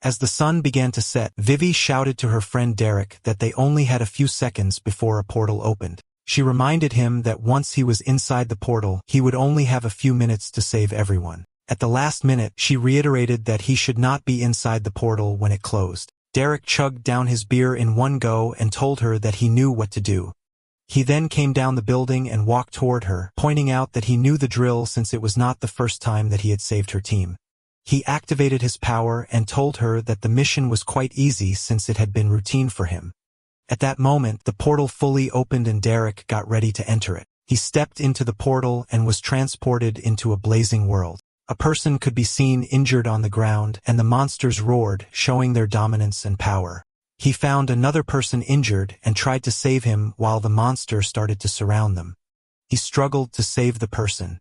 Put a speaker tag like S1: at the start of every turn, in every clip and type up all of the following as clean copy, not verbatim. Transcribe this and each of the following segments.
S1: As the sun began to set, Vivi shouted to her friend Derek that they only had a few seconds before a portal opened. She reminded him that once he was inside the portal, he would only have a few minutes to save everyone. At the last minute, she reiterated that he should not be inside the portal when it closed. Derek chugged down his beer in one go and told her that he knew what to do. He then came down the building and walked toward her, pointing out that he knew the drill since it was not the first time that he had saved her team. He activated his power and told her that the mission was quite easy since it had been routine for him. At that moment, the portal fully opened and Derek got ready to enter it. He stepped into the portal and was transported into a blazing world. A person could be seen injured on the ground, and the monsters roared, showing their dominance and power. He found another person injured and tried to save him while the monster started to surround them. He struggled to save the person.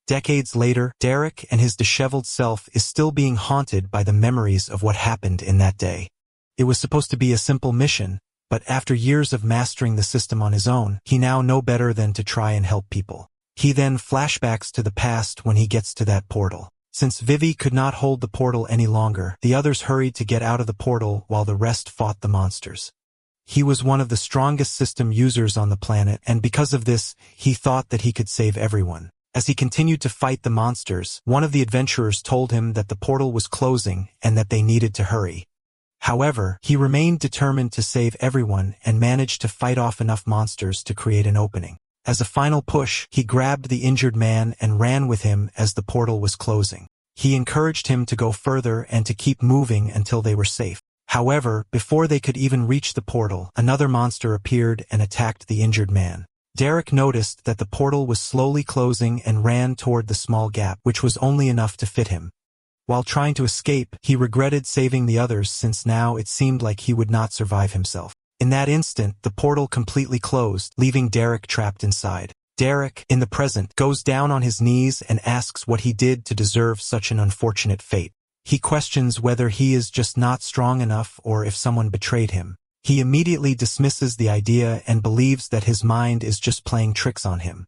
S1: Decades later, Derek and his disheveled self is still being haunted by the memories of what happened in that day. It was supposed to be a simple mission, but after years of mastering the system on his own, he now knows better than to try and help people. He then flashbacks to the past when he gets to that portal. Since Vivi could not hold the portal any longer, the others hurried to get out of the portal while the rest fought the monsters. He was one of the strongest system users on the planet, and because of this, he thought that he could save everyone. As he continued to fight the monsters, one of the adventurers told him that the portal was closing and that they needed to hurry. However, he remained determined to save everyone and managed to fight off enough monsters to create an opening. As a final push, he grabbed the injured man and ran with him as the portal was closing. He encouraged him to go further and to keep moving until they were safe. However, before they could even reach the portal, another monster appeared and attacked the injured man. Derek noticed that the portal was slowly closing and ran toward the small gap, which was only enough to fit him. While trying to escape, he regretted saving the others since now it seemed like he would not survive himself. In that instant, the portal completely closed, leaving Derek trapped inside. Derek, in the present, goes down on his knees and asks what he did to deserve such an unfortunate fate. He questions whether he is just not strong enough or if someone betrayed him. He immediately dismisses the idea and believes that his mind is just playing tricks on him.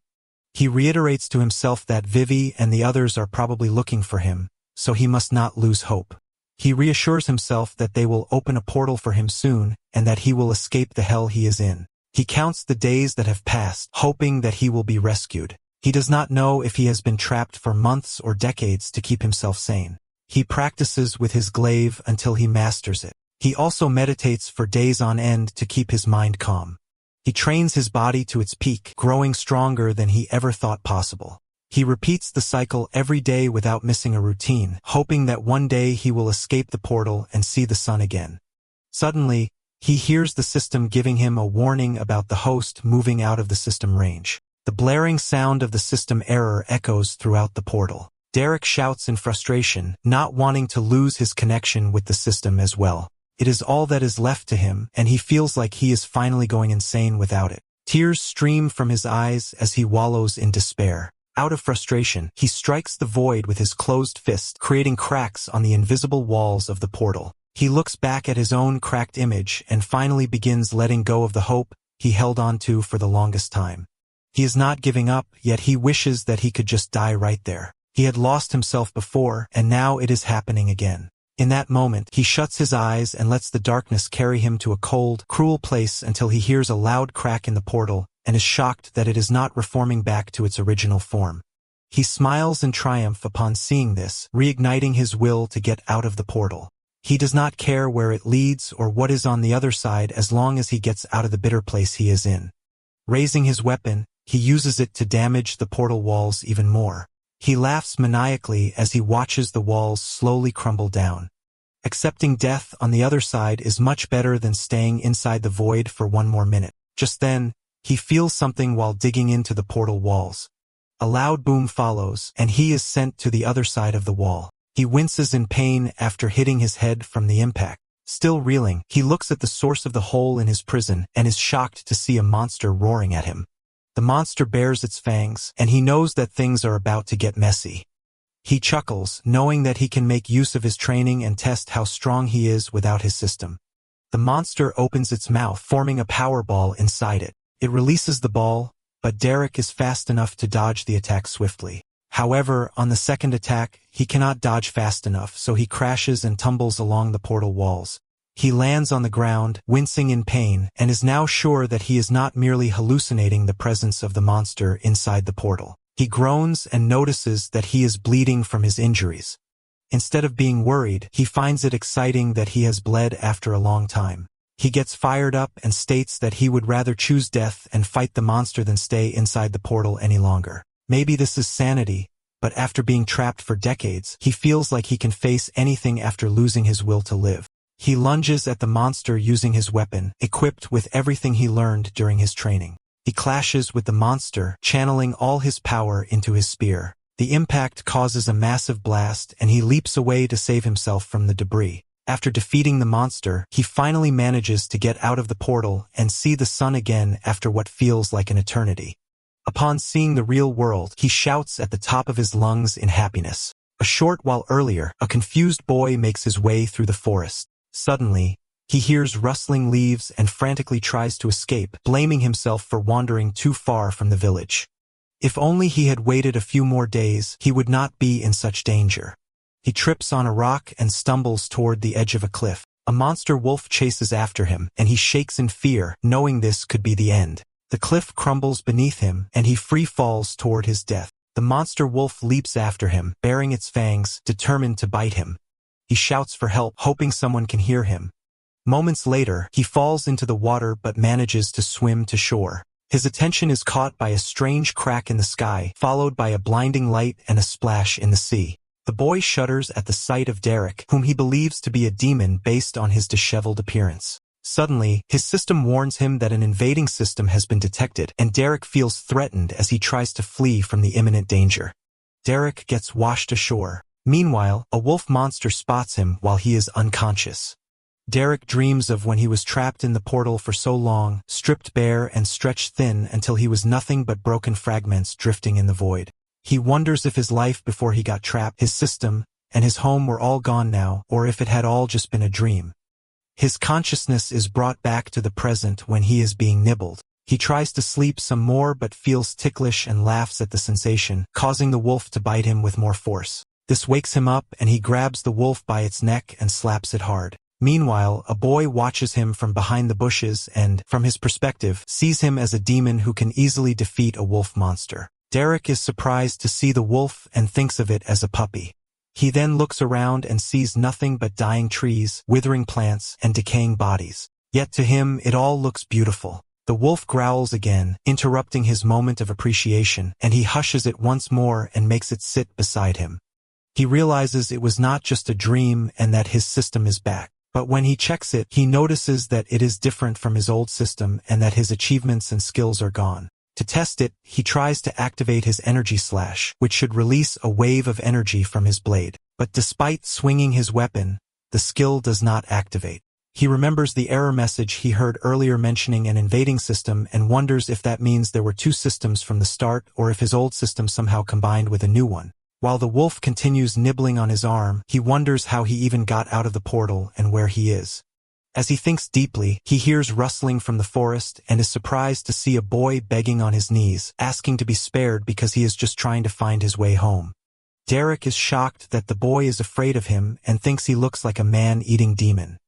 S1: He reiterates to himself that Vivi and the others are probably looking for him, so he must not lose hope. He reassures himself that they will open a portal for him soon and that he will escape the hell he is in. He counts the days that have passed, hoping that he will be rescued. He does not know if he has been trapped for months or decades to keep himself sane. He practices with his glaive until he masters it. He also meditates for days on end to keep his mind calm. He trains his body to its peak, growing stronger than he ever thought possible. He repeats the cycle every day without missing a routine, hoping that one day he will escape the portal and see the sun again. Suddenly, he hears the system giving him a warning about the host moving out of the system range. The blaring sound of the system error echoes throughout the portal. Derek shouts in frustration, not wanting to lose his connection with the system as well. It is all that is left to him, and he feels like he is finally going insane without it. Tears stream from his eyes as he wallows in despair. Out of frustration, he strikes the void with his closed fist, creating cracks on the invisible walls of the portal. He looks back at his own cracked image and finally begins letting go of the hope he held on to for the longest time. He is not giving up, yet he wishes that he could just die right there. He had lost himself before, and now it is happening again. In that moment, he shuts his eyes and lets the darkness carry him to a cold, cruel place until he hears a loud crack in the portal and is shocked that it is not reforming back to its original form. He smiles in triumph upon seeing this, reigniting his will to get out of the portal. He does not care where it leads or what is on the other side as long as he gets out of the bitter place he is in. Raising his weapon, he uses it to damage the portal walls even more. He laughs maniacally as he watches the walls slowly crumble down. Accepting death on the other side is much better than staying inside the void for one more minute. Just then, he feels something while digging into the portal walls. A loud boom follows, and he is sent to the other side of the wall. He winces in pain after hitting his head from the impact. Still reeling, he looks at the source of the hole in his prison and is shocked to see a monster roaring at him. The monster bares its fangs, and he knows that things are about to get messy. He chuckles, knowing that he can make use of his training and test how strong he is without his system. The monster opens its mouth, forming a power ball inside it. It releases the ball, but Derek is fast enough to dodge the attack swiftly. However, on the second attack, he cannot dodge fast enough, so he crashes and tumbles along the portal walls. He lands on the ground, wincing in pain, and is now sure that he is not merely hallucinating the presence of the monster inside the portal. He groans and notices that he is bleeding from his injuries. Instead of being worried, he finds it exciting that he has bled after a long time. He gets fired up and states that he would rather choose death and fight the monster than stay inside the portal any longer. Maybe this is sanity, but after being trapped for decades, he feels like he can face anything after losing his will to live. He lunges at the monster using his weapon, equipped with everything he learned during his training. He clashes with the monster, channeling all his power into his spear. The impact causes a massive blast, and he leaps away to save himself from the debris. After defeating the monster, he finally manages to get out of the portal and see the sun again after what feels like an eternity. Upon seeing the real world, he shouts at the top of his lungs in happiness. A short while earlier, a confused boy makes his way through the forest. Suddenly, he hears rustling leaves and frantically tries to escape, blaming himself for wandering too far from the village. If only he had waited a few more days, he would not be in such danger. He trips on a rock and stumbles toward the edge of a cliff. A monster wolf chases after him, and he shakes in fear, knowing this could be the end. The cliff crumbles beneath him, and he free falls toward his death. The monster wolf leaps after him, baring its fangs, determined to bite him. He shouts for help, hoping someone can hear him. Moments later, he falls into the water but manages to swim to shore. His attention is caught by a strange crack in the sky, followed by a blinding light and a splash in the sea. The boy shudders at the sight of Derek, whom he believes to be a demon based on his disheveled appearance. Suddenly, his system warns him that an invading system has been detected, and Derek feels threatened as he tries to flee from the imminent danger. Derek gets washed ashore. Meanwhile, a wolf monster spots him while he is unconscious. Derek dreams of when he was trapped in the portal for so long, stripped bare and stretched thin until he was nothing but broken fragments drifting in the void. He wonders if his life before he got trapped, his system, and his home were all gone now, or if it had all just been a dream. His consciousness is brought back to the present when he is being nibbled. He tries to sleep some more but feels ticklish and laughs at the sensation, causing the wolf to bite him with more force. This wakes him up and he grabs the wolf by its neck and slaps it hard. Meanwhile, a boy watches him from behind the bushes and, from his perspective, sees him as a demon who can easily defeat a wolf monster. Derek is surprised to see the wolf and thinks of it as a puppy. He then looks around and sees nothing but dying trees, withering plants, and decaying bodies. Yet to him, it all looks beautiful. The wolf growls again, interrupting his moment of appreciation, and he hushes it once more and makes it sit beside him. He realizes it was not just a dream and that his system is back. But when he checks it, he notices that it is different from his old system and that his achievements and skills are gone. To test it, he tries to activate his energy slash, which should release a wave of energy from his blade. But despite swinging his weapon, the skill does not activate. He remembers the error message he heard earlier mentioning an invading system and wonders if that means there were two systems from the start or if his old system somehow combined with a new one. While the wolf continues nibbling on his arm, he wonders how he even got out of the portal and where he is. As he thinks deeply, he hears rustling from the forest and is surprised to see a boy begging on his knees, asking to be spared because he is just trying to find his way home. Derek is shocked that the boy is afraid of him and thinks he looks like a man-eating demon.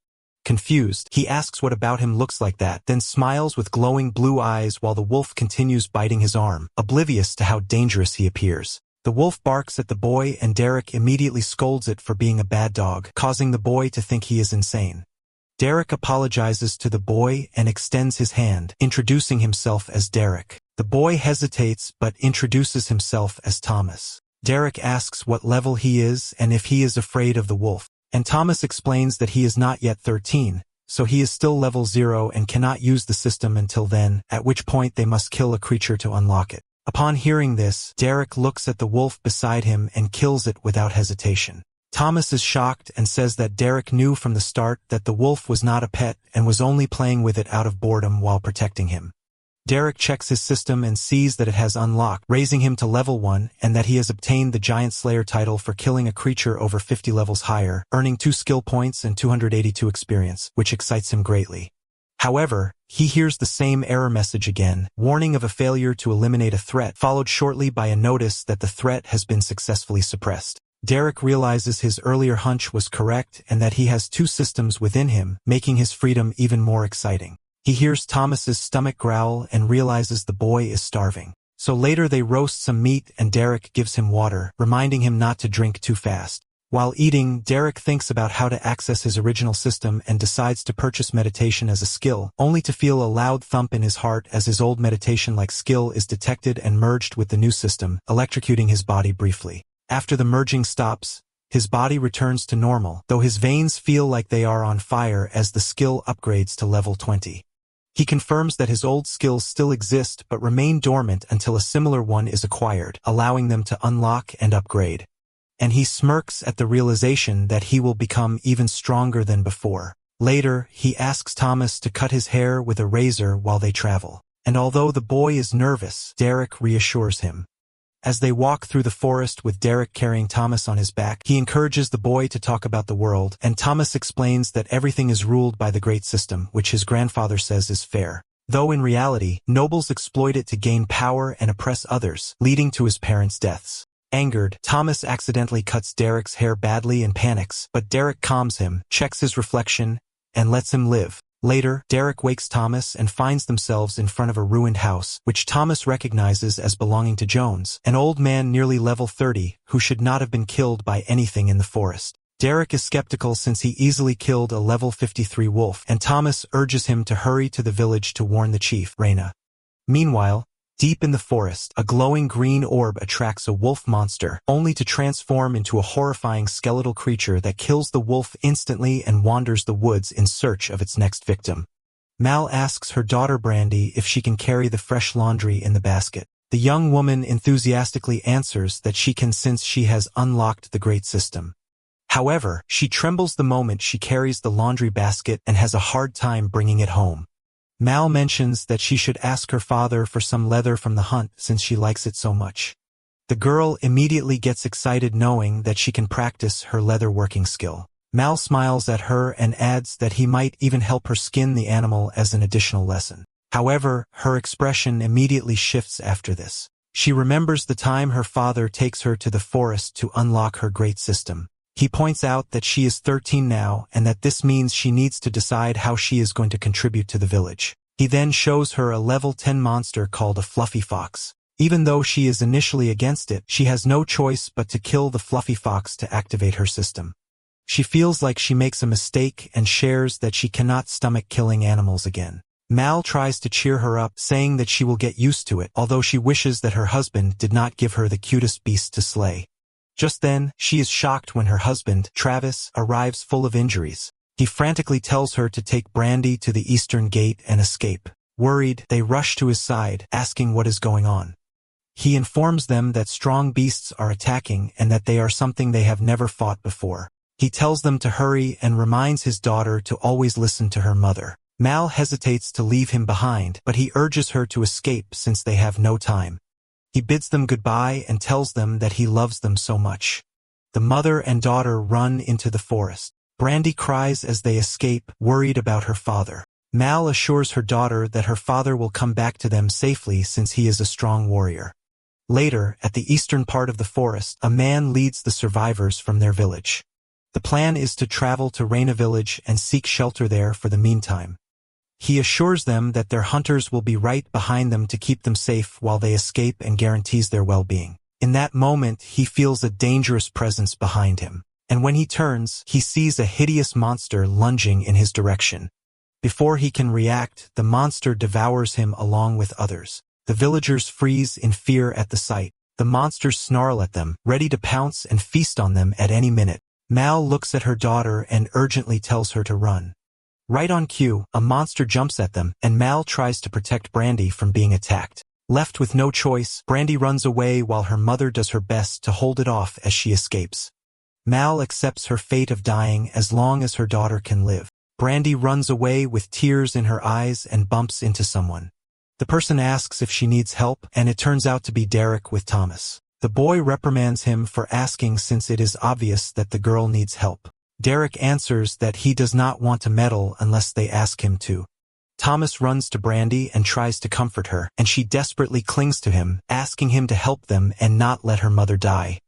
S1: Confused, he asks what about him looks like that, then smiles with glowing blue eyes while the wolf continues biting his arm, oblivious to how dangerous he appears. The wolf barks at the boy and Derek immediately scolds it for being a bad dog, causing the boy to think he is insane. Derek apologizes to the boy and extends his hand, introducing himself as Derek. The boy hesitates but introduces himself as Thomas. Derek asks what level he is and if he is afraid of the wolf, and Thomas explains that he is not yet 13, so he is still level 0 and cannot use the system until then, at which point they must kill a creature to unlock it. Upon hearing this, Derek looks at the wolf beside him and kills it without hesitation. Thomas is shocked and says that Derek knew from the start that the wolf was not a pet and was only playing with it out of boredom while protecting him. Derek checks his system and sees that it has unlocked, raising him to level 1, and that he has obtained the Giant Slayer title for killing a creature over 50 levels higher, earning 2 skill points and 282 experience, which excites him greatly. However, he hears the same error message again, warning of a failure to eliminate a threat, followed shortly by a notice that the threat has been successfully suppressed. Derek realizes his earlier hunch was correct and that he has two systems within him, making his freedom even more exciting. He hears Thomas's stomach growl and realizes the boy is starving. So later they roast some meat and Derek gives him water, reminding him not to drink too fast. While eating, Derek thinks about how to access his original system and decides to purchase meditation as a skill, only to feel a loud thump in his heart as his old meditation-like skill is detected and merged with the new system, electrocuting his body briefly. After the merging stops, his body returns to normal, though his veins feel like they are on fire as the skill upgrades to level 20. He confirms that his old skills still exist but remain dormant until a similar one is acquired, allowing them to unlock and upgrade. And he smirks at the realization that he will become even stronger than before. Later, he asks Thomas to cut his hair with a razor while they travel. And although the boy is nervous, Derek reassures him. As they walk through the forest with Derek carrying Thomas on his back, he encourages the boy to talk about the world, and Thomas explains that everything is ruled by the Great System, which his grandfather says is fair. Though in reality, nobles exploit it to gain power and oppress others, leading to his parents' deaths. Angered, Thomas accidentally cuts Derek's hair badly and panics, but Derek calms him, checks his reflection, and lets him live. Later, Derek wakes Thomas and finds themselves in front of a ruined house, which Thomas recognizes as belonging to Jones, an old man nearly level 30, who should not have been killed by anything in the forest. Derek is skeptical since he easily killed a level 53 wolf, and Thomas urges him to hurry to the village to warn the chief, Raina. Meanwhile, deep in the forest, a glowing green orb attracts a wolf monster, only to transform into a horrifying skeletal creature that kills the wolf instantly and wanders the woods in search of its next victim. Mal asks her daughter Brandy if she can carry the fresh laundry in the basket. The young woman enthusiastically answers that she can since she has unlocked the Great System. However, she trembles the moment she carries the laundry basket and has a hard time bringing it home. Mal mentions that she should ask her father for some leather from the hunt since she likes it so much. The girl immediately gets excited knowing that she can practice her leather working skill. Mal smiles at her and adds that he might even help her skin the animal as an additional lesson. However, her expression immediately shifts after this. She remembers the time her father takes her to the forest to unlock her great system. He points out that she is 13 now and that this means she needs to decide how she is going to contribute to the village. He then shows her a level 10 monster called a fluffy fox. Even though she is initially against it, she has no choice but to kill the fluffy fox to activate her system. She feels like she makes a mistake and shares that she cannot stomach killing animals again. Mal tries to cheer her up, saying that she will get used to it, although she wishes that her husband did not give her the cutest beast to slay. Just then, she is shocked when her husband, Travis, arrives full of injuries. He frantically tells her to take Brandy to the eastern gate and escape. Worried, they rush to his side, asking what is going on. He informs them that strong beasts are attacking and that they are something they have never fought before. He tells them to hurry and reminds his daughter to always listen to her mother. Mal hesitates to leave him behind, but he urges her to escape since they have no time. He bids them goodbye and tells them that he loves them so much. The mother and daughter run into the forest. Brandy cries as they escape, worried about her father. Mal assures her daughter that her father will come back to them safely since he is a strong warrior. Later, at the eastern part of the forest, a man leads the survivors from their village. The plan is to travel to Raina village and seek shelter there for the meantime. He assures them that their hunters will be right behind them to keep them safe while they escape and guarantees their well-being. In that moment, he feels a dangerous presence behind him. And when he turns, he sees a hideous monster lunging in his direction. Before he can react, the monster devours him along with others. The villagers freeze in fear at the sight. The monsters snarl at them, ready to pounce and feast on them at any minute. Mal looks at her daughter and urgently tells her to run. Right on cue, a monster jumps at them, and Mal tries to protect Brandy from being attacked. Left with no choice, Brandy runs away while her mother does her best to hold it off as she escapes. Mal accepts her fate of dying as long as her daughter can live. Brandy runs away with tears in her eyes and bumps into someone. The person asks if she needs help, and it turns out to be Derek with Thomas. The boy reprimands him for asking since it is obvious that the girl needs help. Derek answers that he does not want to meddle unless they ask him to. Thomas runs to Brandy and tries to comfort her, and she desperately clings to him, asking him to help them and not let her mother die.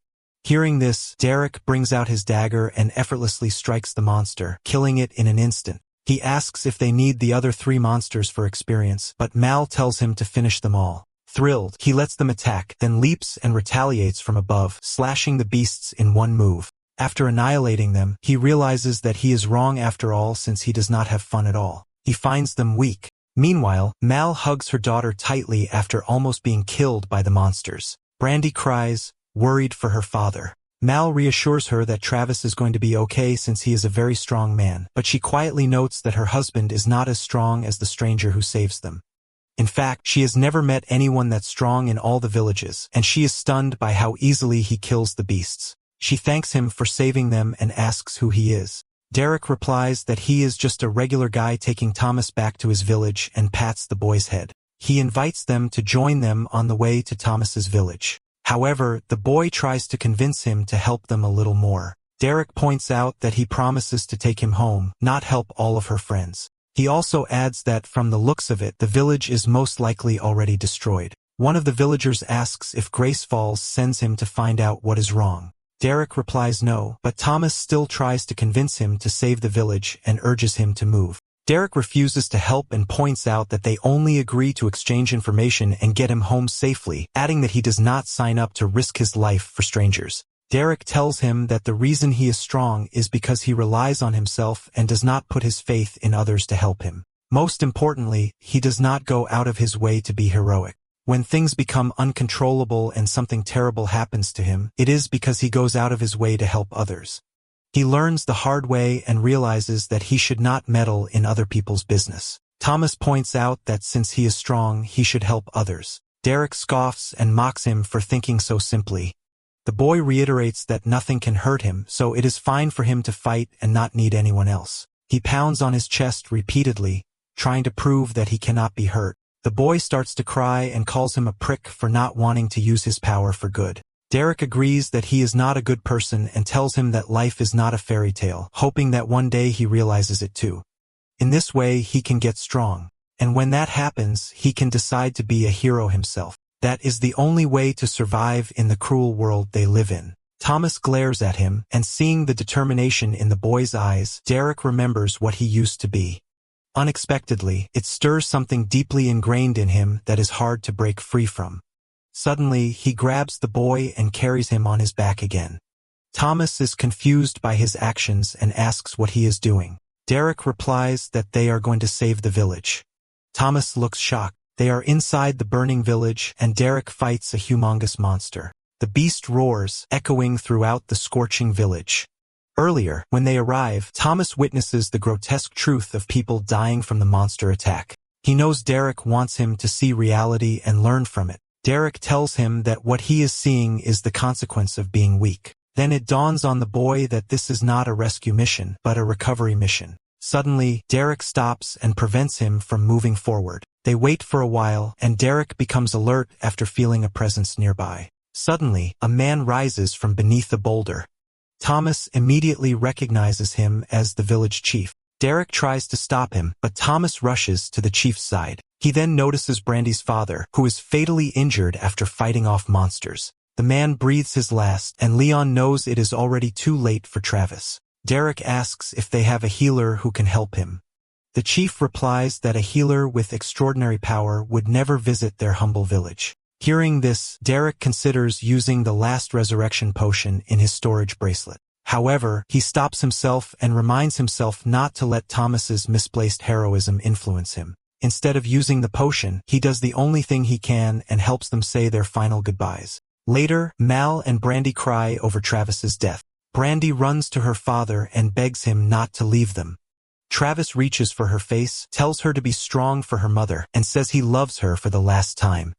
S1: Hearing this, Derek brings out his dagger and effortlessly strikes the monster, killing it in an instant. He asks if they need the other 3 monsters for experience, but Mal tells him to finish them all. Thrilled, he lets them attack, then leaps and retaliates from above, slashing the beasts in one move. After annihilating them, he realizes that he is wrong after all since he does not have fun at all. He finds them weak. Meanwhile, Mal hugs her daughter tightly after almost being killed by the monsters. Brandy cries, worried for her father. Mal reassures her that Travis is going to be okay since he is a very strong man, but she quietly notes that her husband is not as strong as the stranger who saves them. In fact, she has never met anyone that strong in all the villages, and she is stunned by how easily he kills the beasts. She thanks him for saving them and asks who he is. Derek replies that he is just a regular guy taking Thomas back to his village and pats the boy's head. He invites them to join them on the way to Thomas's village. However, the boy tries to convince him to help them a little more. Derek points out that he promises to take him home, not help all of her friends. He also adds that from the looks of it, the village is most likely already destroyed. One of the villagers asks if Grace Falls sends him to find out what is wrong. Derek replies no, but Thomas still tries to convince him to save the village and urges him to move. Derek refuses to help and points out that they only agree to exchange information and get him home safely, adding that he does not sign up to risk his life for strangers. Derek tells him that the reason he is strong is because he relies on himself and does not put his faith in others to help him. Most importantly, he does not go out of his way to be heroic. When things become uncontrollable and something terrible happens to him, it is because he goes out of his way to help others. He learns the hard way and realizes that he should not meddle in other people's business. Thomas points out that since he is strong, he should help others. Derek scoffs and mocks him for thinking so simply. The boy reiterates that nothing can hurt him, so it is fine for him to fight and not need anyone else. He pounds on his chest repeatedly, trying to prove that he cannot be hurt. The boy starts to cry and calls him a prick for not wanting to use his power for good. Derek agrees that he is not a good person and tells him that life is not a fairy tale, hoping that one day he realizes it too. In this way, he can get strong. And when that happens, he can decide to be a hero himself. That is the only way to survive in the cruel world they live in. Thomas glares at him, and seeing the determination in the boy's eyes, Derek remembers what he used to be. Unexpectedly, it stirs something deeply ingrained in him that is hard to break free from. Suddenly, he grabs the boy and carries him on his back again. Thomas is confused by his actions and asks what he is doing. Derek replies that they are going to save the village. Thomas looks shocked. They are inside the burning village, and Derek fights a humongous monster. The beast roars, echoing throughout the scorching village. Earlier, when they arrive, Thomas witnesses the grotesque truth of people dying from the monster attack. He knows Derek wants him to see reality and learn from it. Derek tells him that what he is seeing is the consequence of being weak. Then it dawns on the boy that this is not a rescue mission, but a recovery mission. Suddenly, Derek stops and prevents him from moving forward. They wait for a while, and Derek becomes alert after feeling a presence nearby. Suddenly, a man rises from beneath a boulder. Thomas immediately recognizes him as the village chief. Derek tries to stop him, but Thomas rushes to the chief's side. He then notices Brandy's father, who is fatally injured after fighting off monsters. The man breathes his last, and Leon knows it is already too late for Travis. Derek asks if they have a healer who can help him. The chief replies that a healer with extraordinary power would never visit their humble village. Hearing this, Derek considers using the last resurrection potion in his storage bracelet. However, he stops himself and reminds himself not to let Thomas's misplaced heroism influence him. Instead of using the potion, he does the only thing he can and helps them say their final goodbyes. Later, Mal and Brandy cry over Travis's death. Brandy runs to her father and begs him not to leave them. Travis reaches for her face, tells her to be strong for her mother, and says he loves her for the last time.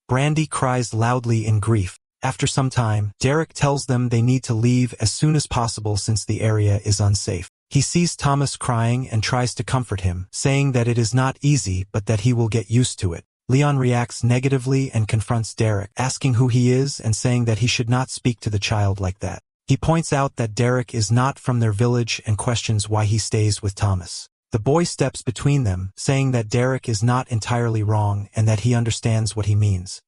S1: Brandy cries loudly in grief. After some time, Derek tells them they need to leave as soon as possible since the area is unsafe. He sees Thomas crying and tries to comfort him, saying that it is not easy but that he will get used to it. Leon reacts negatively and confronts Derek, asking who he is and saying that he should not speak to the child like that. He points out that Derek is not from their village and questions why he stays with Thomas. The boy steps between them, saying that Derek is not entirely wrong and that he understands what he means.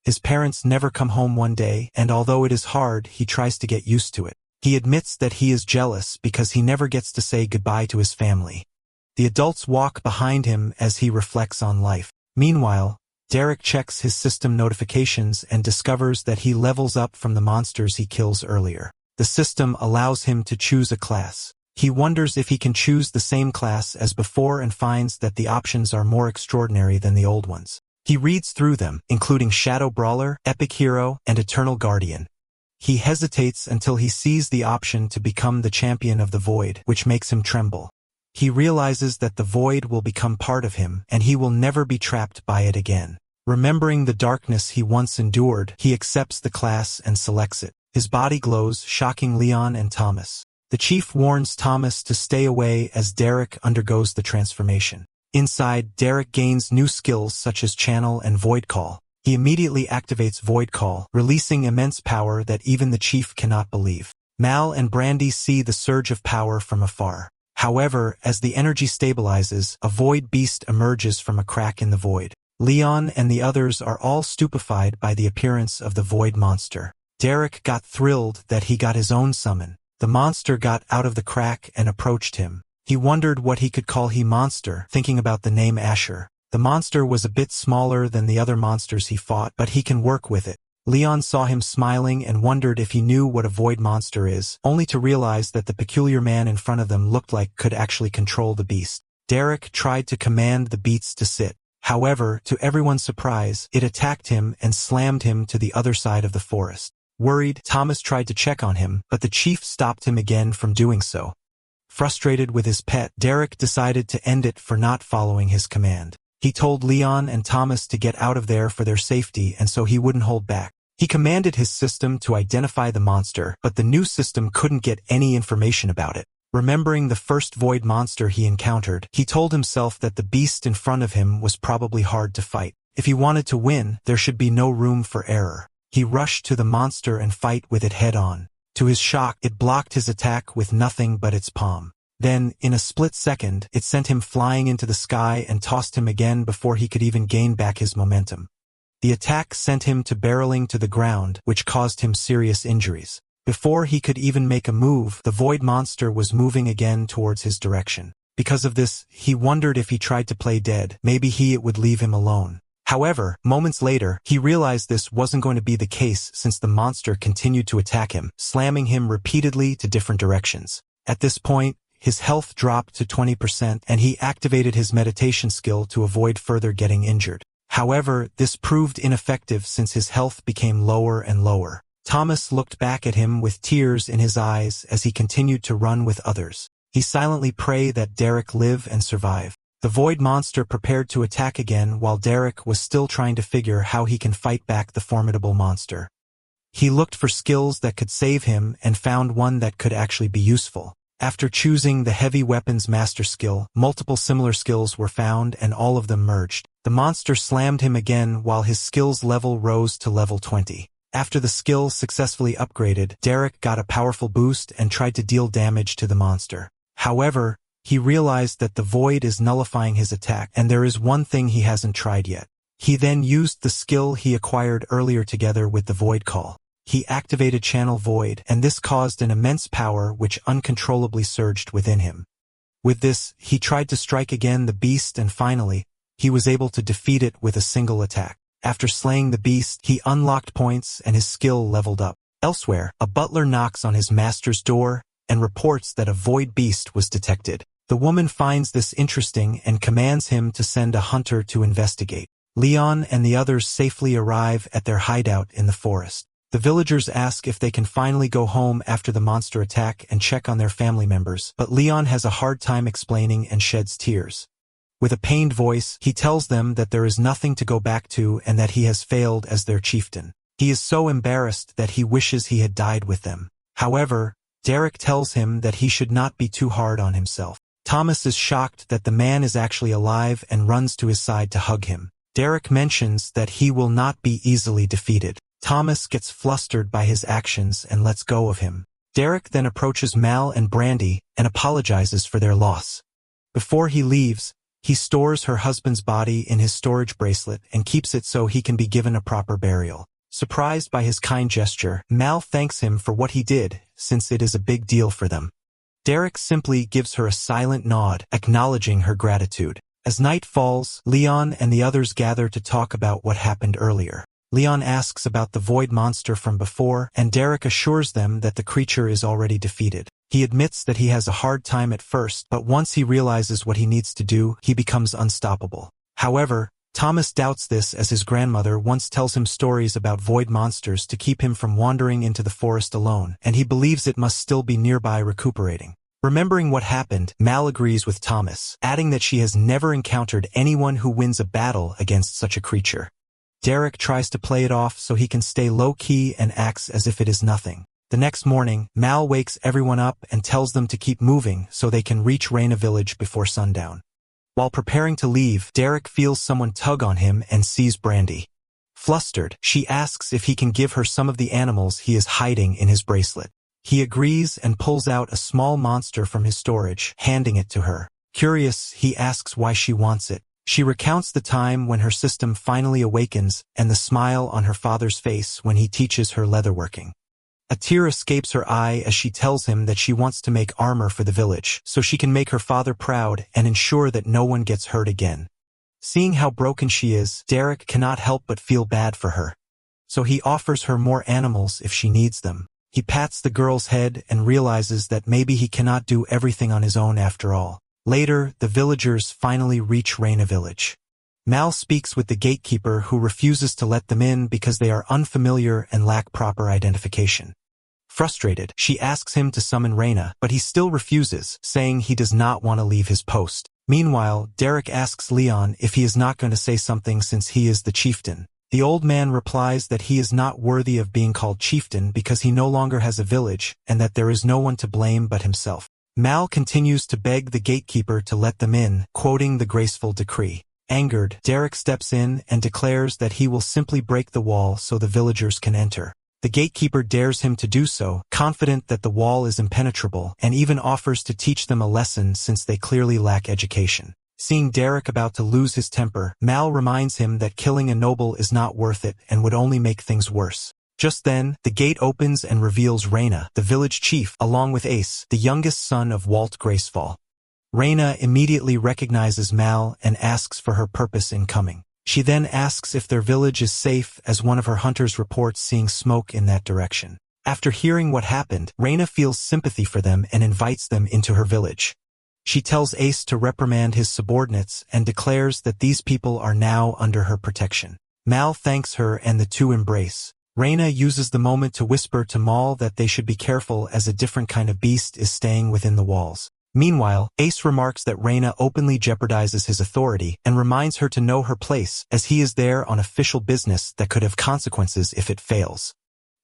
S1: His parents never come home one day, and although it is hard, he tries to get used to it. He admits that he is jealous because he never gets to say goodbye to his family. The adults walk behind him as he reflects on life. Meanwhile, Derek checks his system notifications and discovers that he levels up from the monsters he kills earlier. The system allows him to choose a class. He wonders if he can choose the same class as before and finds that the options are more extraordinary than the old ones. He reads through them, including Shadow Brawler, Epic Hero, and Eternal Guardian. He hesitates until he sees the option to become the champion of the Void, which makes him tremble. He realizes that the Void will become part of him, and he will never be trapped by it again. Remembering the darkness he once endured, he accepts the class and selects it. His body glows, shocking Leon and Thomas. The chief warns Thomas to stay away as Derek undergoes the transformation. Inside, Derek gains new skills such as Channel and Void Call. He immediately activates Void Call, releasing immense power that even the chief cannot believe. Mal and Brandy see the surge of power from afar. However, as the energy stabilizes, a void beast emerges from a crack in the void. Leon and the others are all stupefied by the appearance of the void monster. Derek got thrilled that he got his own summon. The monster got out of the crack and approached him. He wondered what he could call he monster, thinking about the name Asher. The monster was a bit smaller than the other monsters he fought, but he can work with it. Leon saw him smiling and wondered if he knew what a void monster is, only to realize that the peculiar man in front of them looked like could actually control the beast. Derek tried to command the beast to sit. However, to everyone's surprise, it attacked him and slammed him to the other side of the forest. Worried, Thomas tried to check on him, but the chief stopped him again from doing so. Frustrated with his pet, Derek decided to end it for not following his command. He told Leon and Thomas to get out of there for their safety, and so he wouldn't hold back. He commanded his system to identify the monster, but the new system couldn't get any information about it. Remembering the first void monster he encountered, he told himself that the beast in front of him was probably hard to fight. If he wanted to win, there should be no room for error. He rushed to the monster and fight with it head-on. To his shock, it blocked his attack with nothing but its palm. Then, in a split second, it sent him flying into the sky and tossed him again before he could even gain back his momentum. The attack sent him to barreling to the ground, which caused him serious injuries. Before he could even make a move, the void monster was moving again towards his direction. Because of this, he wondered if he tried to play dead, maybe it would leave him alone. However, moments later, he realized this wasn't going to be the case since the monster continued to attack him, slamming him repeatedly to different directions. At this point, his health dropped to 20% and he activated his meditation skill to avoid further getting injured. However, this proved ineffective since his health became lower and lower. Thomas looked back at him with tears in his eyes as he continued to run with others. He silently prayed that Derek live and survive. The void monster prepared to attack again while Derek was still trying to figure how he can fight back the formidable monster. He looked for skills that could save him and found one that could actually be useful. After choosing the heavy weapons master skill, multiple similar skills were found and all of them merged. The monster slammed him again while his skills level rose to level 20. After the skill successfully upgraded, Derek got a powerful boost and tried to deal damage to the monster. However, he realized that the void is nullifying his attack and there is one thing he hasn't tried yet. He then used the skill he acquired earlier together with the void call. He activated Channel Void, and this caused an immense power which uncontrollably surged within him. With this, he tried to strike again the beast and finally, he was able to defeat it with a single attack. After slaying the beast, he unlocked points and his skill leveled up. Elsewhere, a butler knocks on his master's door and reports that a void beast was detected. The woman finds this interesting and commands him to send a hunter to investigate. Leon and the others safely arrive at their hideout in the forest. The villagers ask if they can finally go home after the monster attack and check on their family members, but Leon has a hard time explaining and sheds tears. With a pained voice, he tells them that there is nothing to go back to and that he has failed as their chieftain. He is so embarrassed that he wishes he had died with them. However, Derek tells him that he should not be too hard on himself. Thomas is shocked that the man is actually alive and runs to his side to hug him. Derek mentions that he will not be easily defeated. Thomas gets flustered by his actions and lets go of him. Derek then approaches Mal and Brandy and apologizes for their loss. Before he leaves, he stores her husband's body in his storage bracelet and keeps it so he can be given a proper burial. Surprised by his kind gesture, Mal thanks him for what he did, since it is a big deal for them. Derek simply gives her a silent nod, acknowledging her gratitude. As night falls, Leon and the others gather to talk about what happened earlier. Leon asks about the void monster from before, and Derek assures them that the creature is already defeated. He admits that he has a hard time at first, but once he realizes what he needs to do, he becomes unstoppable. However, Thomas doubts this as his grandmother once tells him stories about void monsters to keep him from wandering into the forest alone, and he believes it must still be nearby recuperating. Remembering what happened, Mal agrees with Thomas, adding that she has never encountered anyone who wins a battle against such a creature. Derek tries to play it off so he can stay low-key and acts as if it is nothing. The next morning, Mal wakes everyone up and tells them to keep moving so they can reach Reina Village before sundown. While preparing to leave, Derek feels someone tug on him and sees Brandy. Flustered, she asks if he can give her some of the animals he is hiding in his bracelet. He agrees and pulls out a small monster from his storage, handing it to her. Curious, he asks why she wants it. She recounts the time when her system finally awakens and the smile on her father's face when he teaches her leatherworking. A tear escapes her eye as she tells him that she wants to make armor for the village, so she can make her father proud and ensure that no one gets hurt again. Seeing how broken she is, Derek cannot help but feel bad for her. So he offers her more animals if she needs them. He pats the girl's head and realizes that maybe he cannot do everything on his own after all. Later, the villagers finally reach Reina Village. Mal speaks with the gatekeeper who refuses to let them in because they are unfamiliar and lack proper identification. Frustrated, she asks him to summon Reina, but he still refuses, saying he does not want to leave his post. Meanwhile, Derek asks Leon if he is not going to say something since he is the chieftain. The old man replies that he is not worthy of being called chieftain because he no longer has a village, and that there is no one to blame but himself. Mal continues to beg the gatekeeper to let them in, quoting the graceful decree. Angered, Derek steps in and declares that he will simply break the wall so the villagers can enter. The gatekeeper dares him to do so, confident that the wall is impenetrable, and even offers to teach them a lesson since they clearly lack education. Seeing Derek about to lose his temper, Mal reminds him that killing a noble is not worth it and would only make things worse. Just then, the gate opens and reveals Reina, the village chief, along with Ace, the youngest son of Walt Gracefall. Reina immediately recognizes Mal and asks for her purpose in coming. She then asks if their village is safe as one of her hunters reports seeing smoke in that direction. After hearing what happened, Reina feels sympathy for them and invites them into her village. She tells Ace to reprimand his subordinates and declares that these people are now under her protection. Mal thanks her and the two embrace. Reina uses the moment to whisper to Mal that they should be careful as a different kind of beast is staying within the walls. Meanwhile, Ace remarks that Reina openly jeopardizes his authority and reminds her to know her place as he is there on official business that could have consequences if it fails.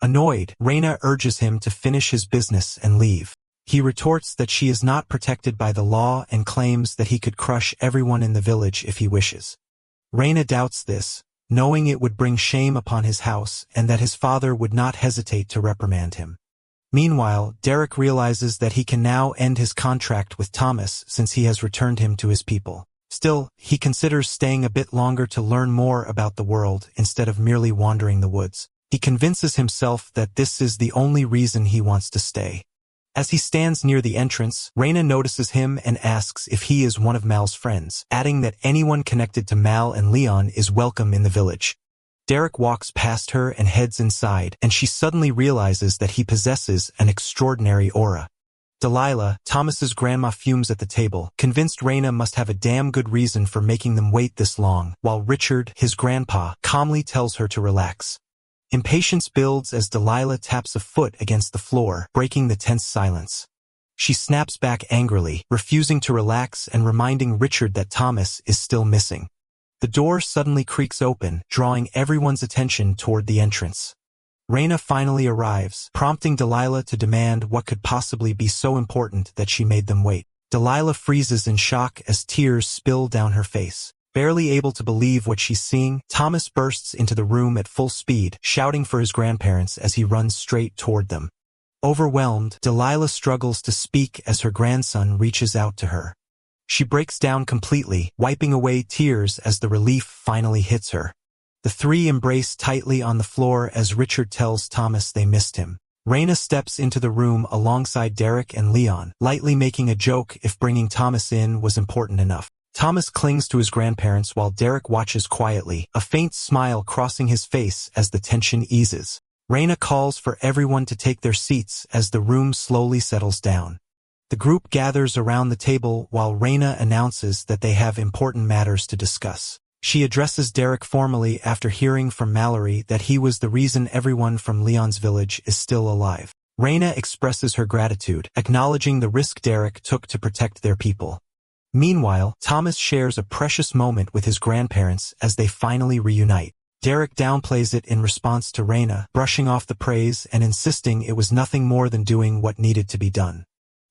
S1: Annoyed, Reina urges him to finish his business and leave. He retorts that she is not protected by the law and claims that he could crush everyone in the village if he wishes. Reina doubts this, knowing it would bring shame upon his house and that his father would not hesitate to reprimand him. Meanwhile, Derek realizes that he can now end his contract with Thomas since he has returned him to his people. Still, he considers staying a bit longer to learn more about the world instead of merely wandering the woods. He convinces himself that this is the only reason he wants to stay. As he stands near the entrance, Reina notices him and asks if he is one of Mal's friends, adding that anyone connected to Mal and Leon is welcome in the village. Derek walks past her and heads inside, and she suddenly realizes that he possesses an extraordinary aura. Delilah, Thomas's grandma, fumes at the table, convinced Reina must have a damn good reason for making them wait this long, while Richard, his grandpa, calmly tells her to relax. Impatience builds as Delilah taps a foot against the floor, breaking the tense silence. She snaps back angrily, refusing to relax and reminding Richard that Thomas is still missing. The door suddenly creaks open, drawing everyone's attention toward the entrance. Reina finally arrives, prompting Delilah to demand what could possibly be so important that she made them wait. Delilah freezes in shock as tears spill down her face. Barely able to believe what she's seeing, Thomas bursts into the room at full speed, shouting for his grandparents as he runs straight toward them. Overwhelmed, Delilah struggles to speak as her grandson reaches out to her. She breaks down completely, wiping away tears as the relief finally hits her. The three embrace tightly on the floor as Richard tells Thomas they missed him. Raina steps into the room alongside Derek and Leon, lightly making a joke if bringing Thomas in was important enough. Thomas clings to his grandparents while Derek watches quietly, a faint smile crossing his face as the tension eases. Raina calls for everyone to take their seats as the room slowly settles down. The group gathers around the table while Raina announces that they have important matters to discuss. She addresses Derek formally after hearing from Mallory that he was the reason everyone from Leon's village is still alive. Raina expresses her gratitude, acknowledging the risk Derek took to protect their people. Meanwhile, Thomas shares a precious moment with his grandparents as they finally reunite. Derek downplays it in response to Raina, brushing off the praise and insisting it was nothing more than doing what needed to be done.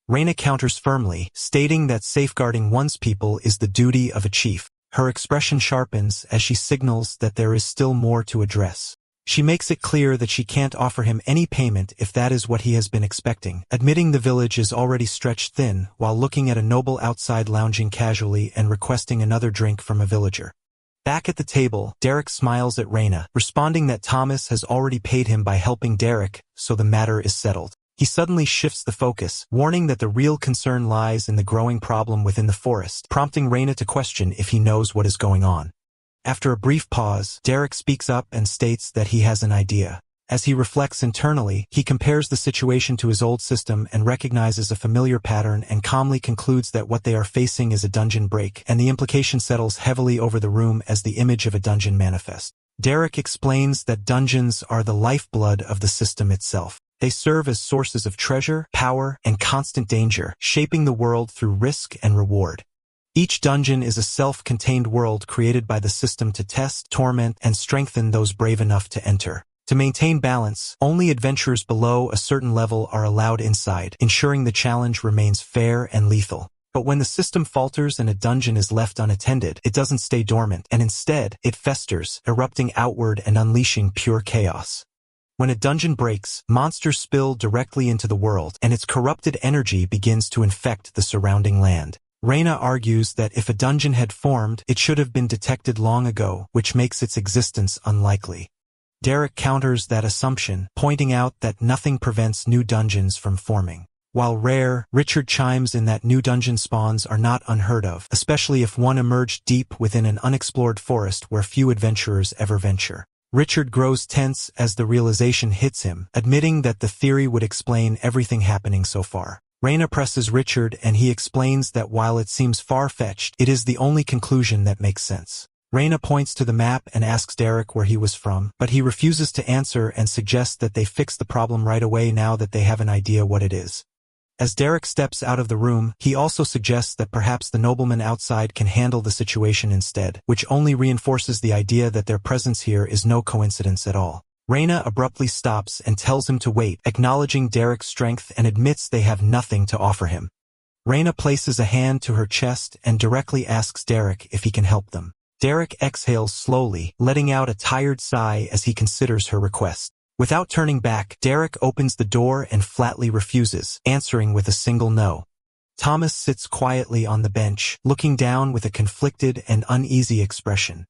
S1: Raina counters firmly, stating that safeguarding one's people is the duty of a chief. Her expression sharpens as she signals that there is still more to address. She makes it clear that she can't offer him any payment if that is what he has been expecting, admitting the village is already stretched thin while looking at a noble outside lounging casually and requesting another drink from a villager. Back at the table, Derek smiles at Raina, responding that Thomas has already paid him by helping Derek, so the matter is settled. He suddenly shifts the focus, warning that the real concern lies in the growing problem within the forest, prompting Raina to question if he knows what is going on. After a brief pause, Derek speaks up and states that he has an idea. As he reflects internally, he compares the situation to his old system and recognizes a familiar pattern and calmly concludes that what they are facing is a dungeon break, and the implication settles heavily over the room as the image of a dungeon manifests. Derek explains that dungeons are the lifeblood of the system itself. They serve as sources of treasure, power, and constant danger, shaping the world through risk and reward. Each dungeon is a self-contained world created by the system to test, torment, and strengthen those brave enough to enter. To maintain balance, only adventurers below a certain level are allowed inside, ensuring the challenge remains fair and lethal. But when the system falters and a dungeon is left unattended, it doesn't stay dormant, and instead, it festers, erupting outward and unleashing pure chaos. When a dungeon breaks, monsters spill directly into the world, and its corrupted energy begins to infect the surrounding land. Raina argues that if a dungeon had formed, it should have been detected long ago, which makes its existence unlikely. Derek counters that assumption, pointing out that nothing prevents new dungeons from forming. While rare, Richard chimes in that new dungeon spawns are not unheard of, especially if one emerged deep within an unexplored forest where few adventurers ever venture. Richard grows tense as the realization hits him, admitting that the theory would explain everything happening so far. Raina presses Richard and he explains that while it seems far-fetched, it is the only conclusion that makes sense. Raina points to the map and asks Derek where he was from, but he refuses to answer and suggests that they fix the problem right away now that they have an idea what it is. As Derek steps out of the room, he also suggests that perhaps the nobleman outside can handle the situation instead, which only reinforces the idea that their presence here is no coincidence at all. Raina abruptly stops and tells him to wait, acknowledging Derek's strength and admits they have nothing to offer him. Raina places a hand to her chest and directly asks Derek if he can help them. Derek exhales slowly, letting out a tired sigh as he considers her request. Without turning back, Derek opens the door and flatly refuses, answering with a single no. Thomas sits quietly on the bench, looking down with a conflicted and uneasy expression.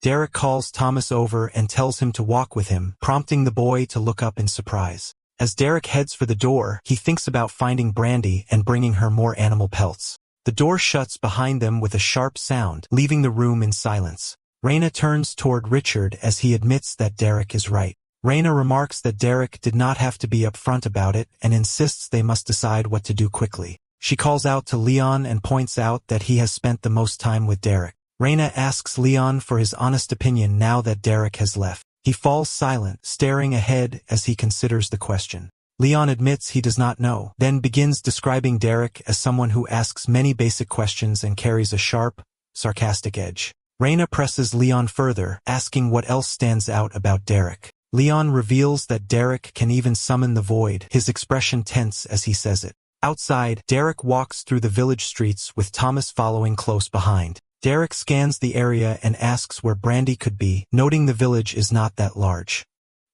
S1: Derek calls Thomas over and tells him to walk with him, prompting the boy to look up in surprise. As Derek heads for the door, he thinks about finding Brandy and bringing her more animal pelts. The door shuts behind them with a sharp sound, leaving the room in silence. Raina turns toward Richard as he admits that Derek is right. Raina remarks that Derek did not have to be upfront about it and insists they must decide what to do quickly. She calls out to Leon and points out that he has spent the most time with Derek. Raina asks Leon for his honest opinion now that Derek has left. He falls silent, staring ahead as he considers the question. Leon admits he does not know, then begins describing Derek as someone who asks many basic questions and carries a sharp, sarcastic edge. Raina presses Leon further, asking what else stands out about Derek. Leon reveals that Derek can even summon the void, his expression tense as he says it. Outside, Derek walks through the village streets with Thomas following close behind. Derek scans the area and asks where Brandy could be, noting the village is not that large.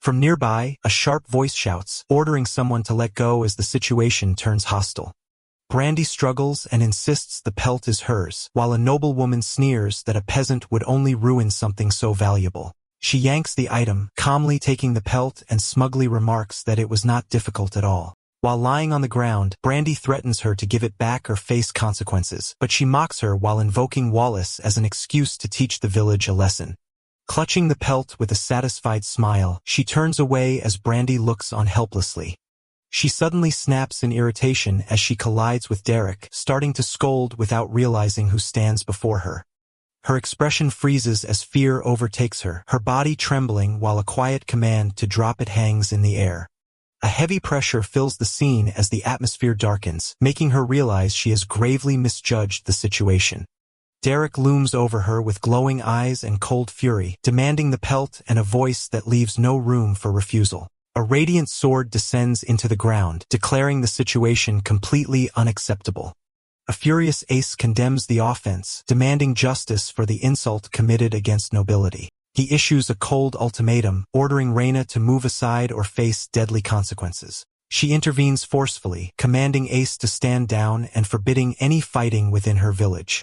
S1: From nearby, a sharp voice shouts, ordering someone to let go as the situation turns hostile. Brandy struggles and insists the pelt is hers, while a noblewoman sneers that a peasant would only ruin something so valuable. She yanks the item, calmly taking the pelt, and smugly remarks that it was not difficult at all. While lying on the ground, Brandy threatens her to give it back or face consequences, but she mocks her while invoking Wallace as an excuse to teach the village a lesson. Clutching the pelt with a satisfied smile, she turns away as Brandy looks on helplessly. She suddenly snaps in irritation as she collides with Derek, starting to scold without realizing who stands before her. Her expression freezes as fear overtakes her, her body trembling while a quiet command to drop it hangs in the air. A heavy pressure fills the scene as the atmosphere darkens, making her realize she has gravely misjudged the situation. Derek looms over her with glowing eyes and cold fury, demanding the pelt and a voice that leaves no room for refusal. A radiant sword descends into the ground, declaring the situation completely unacceptable. A furious Ace condemns the offense, demanding justice for the insult committed against nobility. He issues a cold ultimatum, ordering Reina to move aside or face deadly consequences. She intervenes forcefully, commanding Ace to stand down and forbidding any fighting within her village.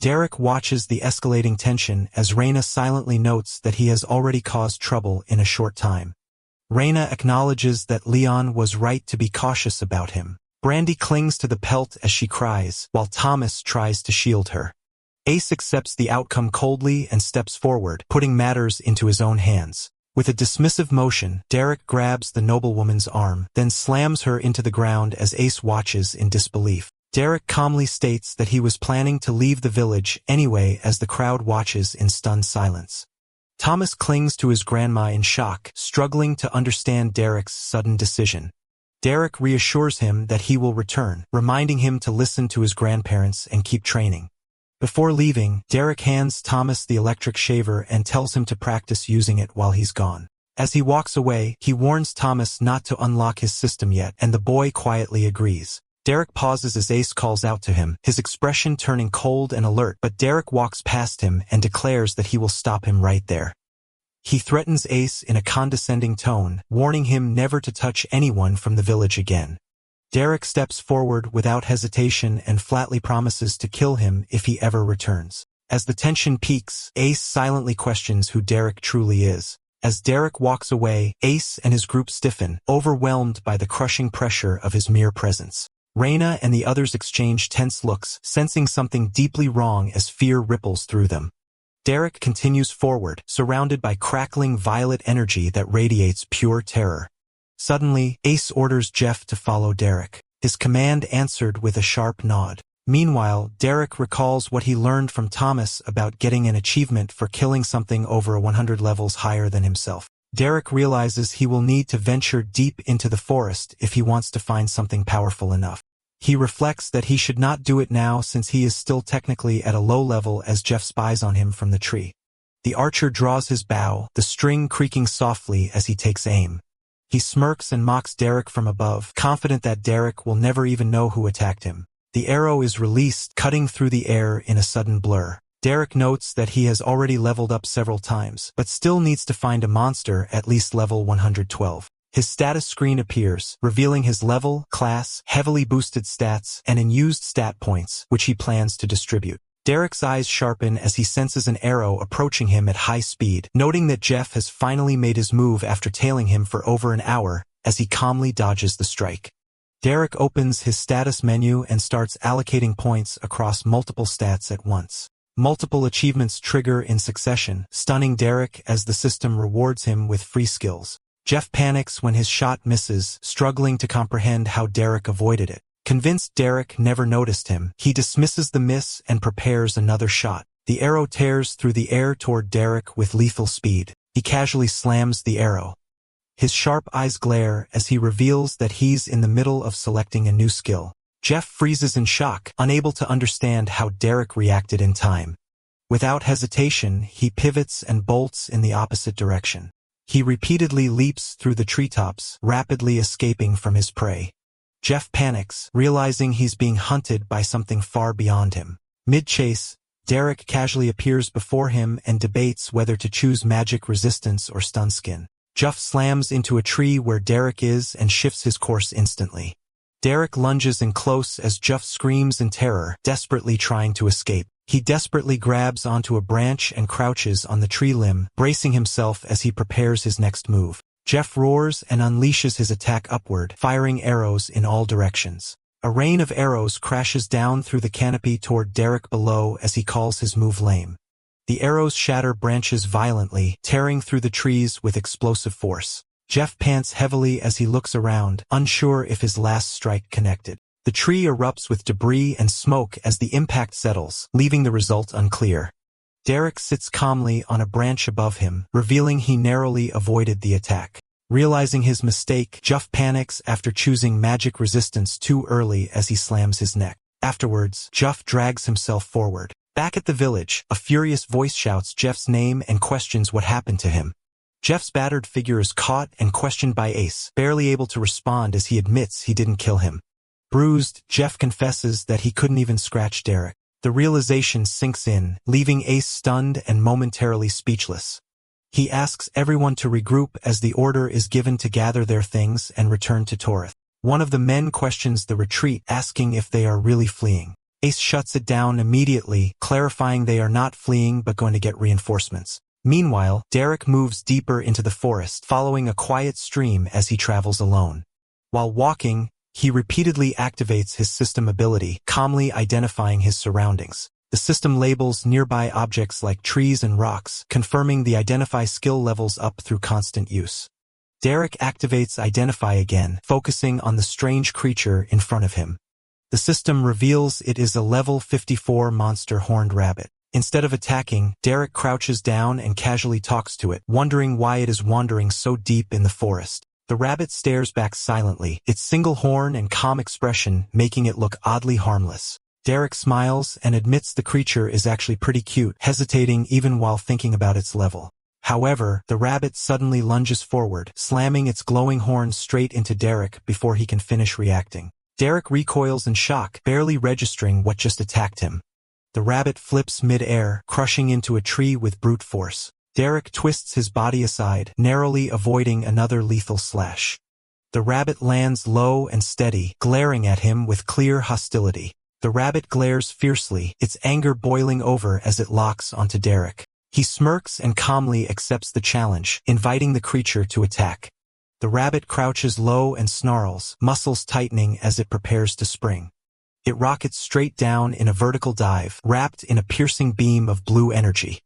S1: Derek watches the escalating tension as Reina silently notes that he has already caused trouble in a short time. Reina acknowledges that Leon was right to be cautious about him. Brandy clings to the pelt as she cries, while Thomas tries to shield her. Ace accepts the outcome coldly and steps forward, putting matters into his own hands. With a dismissive motion, Derek grabs the noblewoman's arm, then slams her into the ground as Ace watches in disbelief. Derek calmly states that he was planning to leave the village anyway as the crowd watches in stunned silence. Thomas clings to his grandma in shock, struggling to understand Derek's sudden decision. Derek reassures him that he will return, reminding him to listen to his grandparents and keep training. Before leaving, Derek hands Thomas the electric shaver and tells him to practice using it while he's gone. As he walks away, he warns Thomas not to unlock his system yet, and the boy quietly agrees. Derek pauses as Ace calls out to him, his expression turning cold and alert, but Derek walks past him and declares that he will stop him right there. He threatens Ace in a condescending tone, warning him never to touch anyone from the village again. Derek steps forward without hesitation and flatly promises to kill him if he ever returns. As the tension peaks, Ace silently questions who Derek truly is. As Derek walks away, Ace and his group stiffen, overwhelmed by the crushing pressure of his mere presence. Reina and the others exchange tense looks, sensing something deeply wrong as fear ripples through them. Derek continues forward, surrounded by crackling violet energy that radiates pure terror. Suddenly, Ace orders Jeff to follow Derek. His command answered with a sharp nod. Meanwhile, Derek recalls what he learned from Thomas about getting an achievement for killing something over 100 levels higher than himself. Derek realizes he will need to venture deep into the forest if he wants to find something powerful enough. He reflects that he should not do it now since he is still technically at a low level as Jeff spies on him from the tree. The archer draws his bow, the string creaking softly as he takes aim. He smirks and mocks Derek from above, confident that Derek will never even know who attacked him. The arrow is released, cutting through the air in a sudden blur. Derek notes that he has already leveled up several times, but still needs to find a monster at least level 112. His status screen appears, revealing his level, class, heavily boosted stats, and unused stat points, which he plans to distribute. Derek's eyes sharpen as he senses an arrow approaching him at high speed, noting that Jeff has finally made his move after tailing him for over an hour, as he calmly dodges the strike. Derek opens his status menu and starts allocating points across multiple stats at once. Multiple achievements trigger in succession, stunning Derek as the system rewards him with free skills. Jeff panics when his shot misses, struggling to comprehend how Derek avoided it. Convinced Derek never noticed him, he dismisses the miss and prepares another shot. The arrow tears through the air toward Derek with lethal speed. He casually slams the arrow. His sharp eyes glare as he reveals that he's in the middle of selecting a new skill. Jeff freezes in shock, unable to understand how Derek reacted in time. Without hesitation, he pivots and bolts in the opposite direction. He repeatedly leaps through the treetops, rapidly escaping from his prey. Jeff panics, realizing he's being hunted by something far beyond him. Mid-chase, Derek casually appears before him and debates whether to choose magic resistance or stun skin. Jeff slams into a tree where Derek is and shifts his course instantly. Derek lunges in close as Jeff screams in terror, desperately trying to escape. He desperately grabs onto a branch and crouches on the tree limb, bracing himself as he prepares his next move. Jeff roars and unleashes his attack upward, firing arrows in all directions. A rain of arrows crashes down through the canopy toward Derek below as he calls his move lame. The arrows shatter branches violently, tearing through the trees with explosive force. Jeff pants heavily as he looks around, unsure if his last strike connected. The tree erupts with debris and smoke as the impact settles, leaving the result unclear. Derek sits calmly on a branch above him, revealing he narrowly avoided the attack. Realizing his mistake, Jeff panics after choosing magic resistance too early as he slams his neck. Afterwards, Jeff drags himself forward. Back at the village, a furious voice shouts Jeff's name and questions what happened to him. Jeff's battered figure is caught and questioned by Ace, barely able to respond as he admits he didn't kill him. Bruised, Jeff confesses that he couldn't even scratch Derek. The realization sinks in, leaving Ace stunned and momentarily speechless. He asks everyone to regroup as the order is given to gather their things and return to Torith. One of the men questions the retreat, asking if they are really fleeing. Ace shuts it down immediately, clarifying they are not fleeing but going to get reinforcements. Meanwhile, Derek moves deeper into the forest, following a quiet stream as he travels alone. While walking, he repeatedly activates his system ability, calmly identifying his surroundings. The system labels nearby objects like trees and rocks, confirming the identify skill levels up through constant use. Derek activates identify again, focusing on the strange creature in front of him. The system reveals it is a level 54 monster horned rabbit. Instead of attacking, Derek crouches down and casually talks to it, wondering why it is wandering so deep in the forest. The rabbit stares back silently, its single horn and calm expression making it look oddly harmless. Derek smiles and admits the creature is actually pretty cute, hesitating even while thinking about its level. However, the rabbit suddenly lunges forward, slamming its glowing horns straight into Derek before he can finish reacting. Derek recoils in shock, barely registering what just attacked him. The rabbit flips mid-air, crushing into a tree with brute force. Derek twists his body aside, narrowly avoiding another lethal slash. The rabbit lands low and steady, glaring at him with clear hostility. The rabbit glares fiercely, its anger boiling over as it locks onto Derek. He smirks and calmly accepts the challenge, inviting the creature to attack. The rabbit crouches low and snarls, muscles tightening as it prepares to spring. It rockets straight down in a vertical dive, wrapped in a piercing beam of blue energy.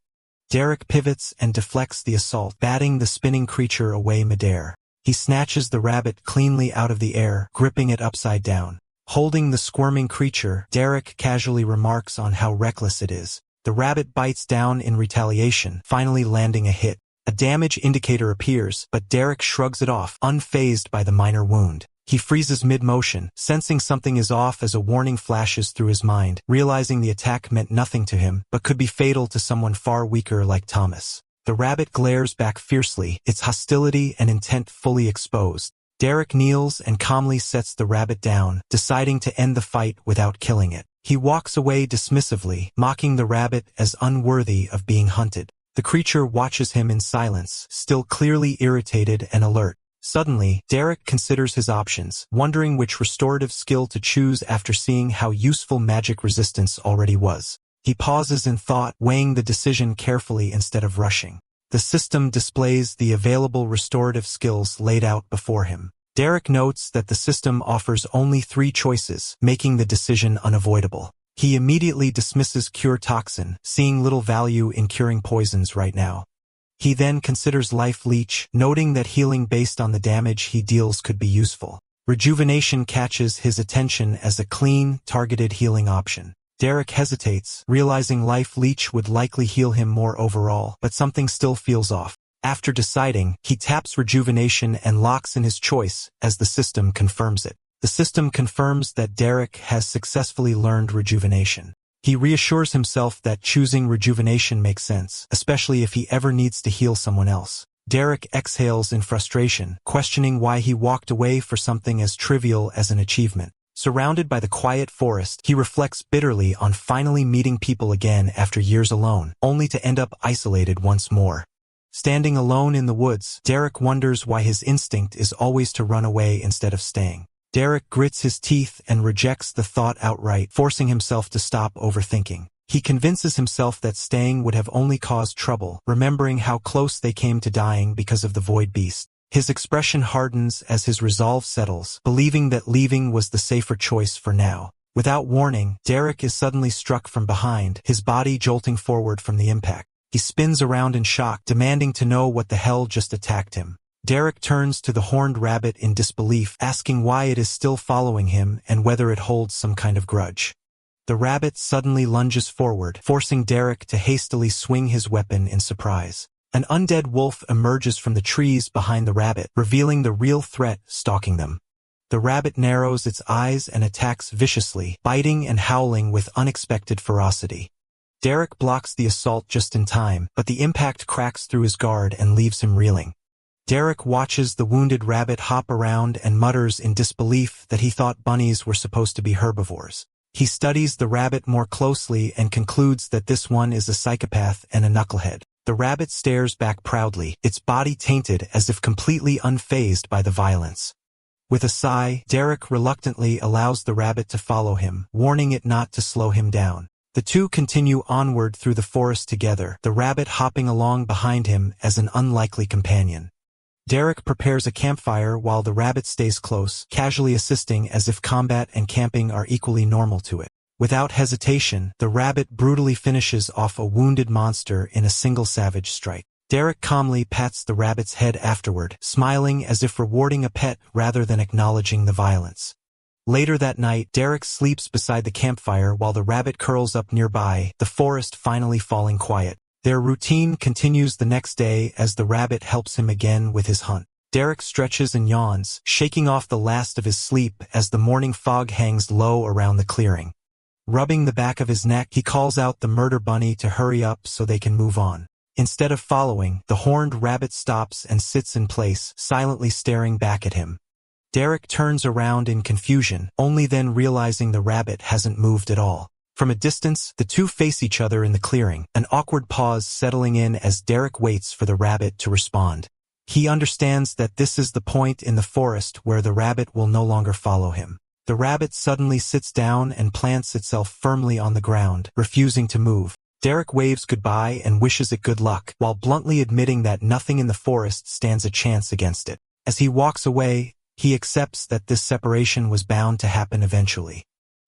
S1: Derek pivots and deflects the assault, batting the spinning creature away midair. He snatches the rabbit cleanly out of the air, gripping it upside down. Holding the squirming creature, Derek casually remarks on how reckless it is. The rabbit bites down in retaliation, finally landing a hit. A damage indicator appears, but Derek shrugs it off, unfazed by the minor wound. He freezes mid-motion, sensing something is off as a warning flashes through his mind, realizing the attack meant nothing to him, but could be fatal to someone far weaker like Thomas. The rabbit glares back fiercely, its hostility and intent fully exposed. Derek kneels and calmly sets the rabbit down, deciding to end the fight without killing it. He walks away dismissively, mocking the rabbit as unworthy of being hunted. The creature watches him in silence, still clearly irritated and alert. Suddenly, Derek considers his options, wondering which restorative skill to choose after seeing how useful magic resistance already was. He pauses in thought, weighing the decision carefully instead of rushing. The system displays the available restorative skills laid out before him. Derek notes that the system offers only 3 choices, making the decision unavoidable. He immediately dismisses Cure Toxin, seeing little value in curing poisons right now. He then considers Life Leech, noting that healing based on the damage he deals could be useful. Rejuvenation catches his attention as a clean, targeted healing option. Derek hesitates, realizing Life Leech would likely heal him more overall, but something still feels off. After deciding, he taps Rejuvenation and locks in his choice, as the system confirms it. The system confirms that Derek has successfully learned Rejuvenation. He reassures himself that choosing Rejuvenation makes sense, especially if he ever needs to heal someone else. Derek exhales in frustration, questioning why he walked away for something as trivial as an achievement. Surrounded by the quiet forest, he reflects bitterly on finally meeting people again after years alone, only to end up isolated once more. Standing alone in the woods, Derek wonders why his instinct is always to run away instead of staying. Derek grits his teeth and rejects the thought outright, forcing himself to stop overthinking. He convinces himself that staying would have only caused trouble, remembering how close they came to dying because of the void beast. His expression hardens as his resolve settles, believing that leaving was the safer choice for now. Without warning, Derek is suddenly struck from behind, his body jolting forward from the impact. He spins around in shock, demanding to know what the hell just attacked him. Derek turns to the horned rabbit in disbelief, asking why it is still following him and whether it holds some kind of grudge. The rabbit suddenly lunges forward, forcing Derek to hastily swing his weapon in surprise. An undead wolf emerges from the trees behind the rabbit, revealing the real threat stalking them. The rabbit narrows its eyes and attacks viciously, biting and howling with unexpected ferocity. Derek blocks the assault just in time, but the impact cracks through his guard and leaves him reeling. Derek watches the wounded rabbit hop around and mutters in disbelief that he thought bunnies were supposed to be herbivores. He studies the rabbit more closely and concludes that this one is a psychopath and a knucklehead. The rabbit stares back proudly, its body tainted as if completely unfazed by the violence. With a sigh, Derek reluctantly allows the rabbit to follow him, warning it not to slow him down. The two continue onward through the forest together, the rabbit hopping along behind him as an unlikely companion. Derek prepares a campfire while the rabbit stays close, casually assisting as if combat and camping are equally normal to it. Without hesitation, the rabbit brutally finishes off a wounded monster in a single savage strike. Derek calmly pats the rabbit's head afterward, smiling as if rewarding a pet rather than acknowledging the violence. Later that night, Derek sleeps beside the campfire while the rabbit curls up nearby, the forest finally falling quiet. Their routine continues the next day as the rabbit helps him again with his hunt. Derek stretches and yawns, shaking off the last of his sleep as the morning fog hangs low around the clearing. Rubbing the back of his neck, he calls out the murder bunny to hurry up so they can move on. Instead of following, the horned rabbit stops and sits in place, silently staring back at him. Derek turns around in confusion, only then realizing the rabbit hasn't moved at all. From a distance, the two face each other in the clearing, an awkward pause settling in as Derek waits for the rabbit to respond. He understands that this is the point in the forest where the rabbit will no longer follow him. The rabbit suddenly sits down and plants itself firmly on the ground, refusing to move. Derek waves goodbye and wishes it good luck, while bluntly admitting that nothing in the forest stands a chance against it. As he walks away, he accepts that this separation was bound to happen eventually.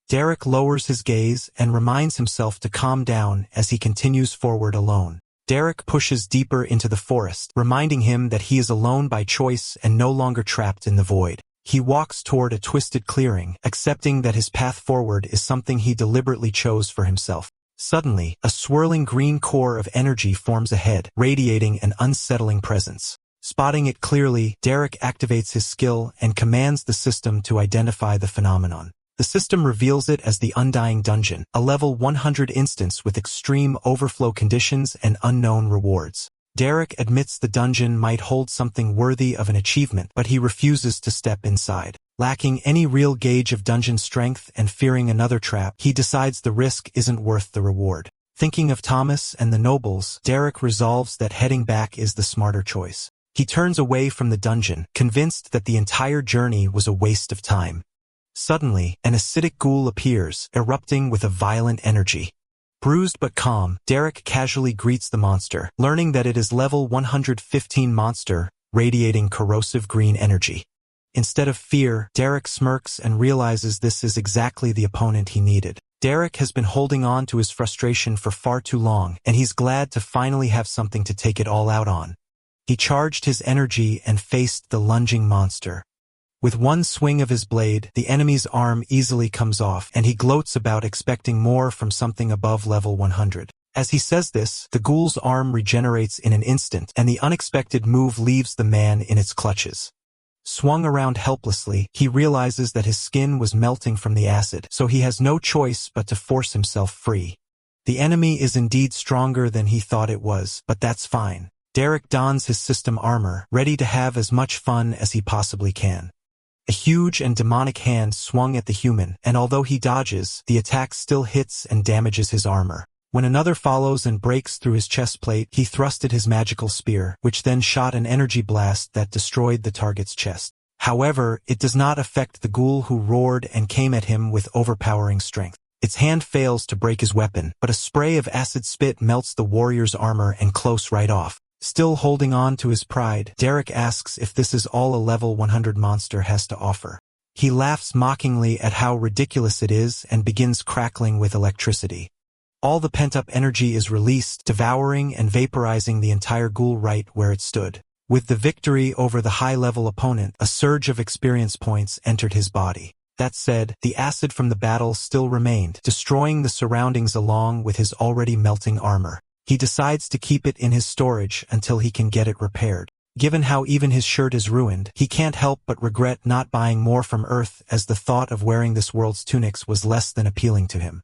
S1: Derek lowers his gaze and reminds himself to calm down as he continues forward alone. Derek pushes deeper into the forest, reminding him that he is alone by choice and no longer trapped in the void. He walks toward a twisted clearing, accepting that his path forward is something he deliberately chose for himself. Suddenly, a swirling green core of energy forms ahead, radiating an unsettling presence. Spotting it clearly, Derek activates his skill and commands the system to identify the phenomenon. The system reveals it as the Undying Dungeon, a level 100 instance with extreme overflow conditions and unknown rewards. Derek admits the dungeon might hold something worthy of an achievement, but he refuses to step inside. Lacking any real gauge of dungeon strength and fearing another trap, he decides the risk isn't worth the reward. Thinking of Thomas and the nobles, Derek resolves that heading back is the smarter choice. He turns away from the dungeon, convinced that the entire journey was a waste of time. Suddenly, an acidic ghoul appears, erupting with a violent energy. Bruised but calm, Derek casually greets the monster, learning that it is level 115 monster, radiating corrosive green energy. Instead of fear, Derek smirks and realizes this is exactly the opponent he needed. Derek has been holding on to his frustration for far too long, and he's glad to finally have something to take it all out on. He charged his energy and faced the lunging monster. With one swing of his blade, the enemy's arm easily comes off, and he gloats about expecting more from something above level 100. As he says this, the ghoul's arm regenerates in an instant, and the unexpected move leaves the man in its clutches. Swung around helplessly, he realizes that his skin was melting from the acid, so he has no choice but to force himself free. The enemy is indeed stronger than he thought it was, but that's fine. Derek dons his system armor, ready to have as much fun as he possibly can. A huge and demonic hand swung at the human, and although he dodges, the attack still hits and damages his armor. When another follows and breaks through his chest plate, he thrusted his magical spear, which then shot an energy blast that destroyed the target's chest. However, it does not affect the ghoul who roared and came at him with overpowering strength. Its hand fails to break his weapon, but a spray of acid spit melts the warrior's armor and close right off. Still holding on to his pride, Derek asks if this is all a level 100 monster has to offer. He laughs mockingly at how ridiculous it is and begins crackling with electricity. All the pent-up energy is released, devouring and vaporizing the entire ghoul right where it stood. With the victory over the high-level opponent, a surge of experience points entered his body. That said, the acid from the battle still remained, destroying the surroundings along with his already melting armor. He decides to keep it in his storage until he can get it repaired. Given how even his shirt is ruined, he can't help but regret not buying more from Earth, as the thought of wearing this world's tunics was less than appealing to him.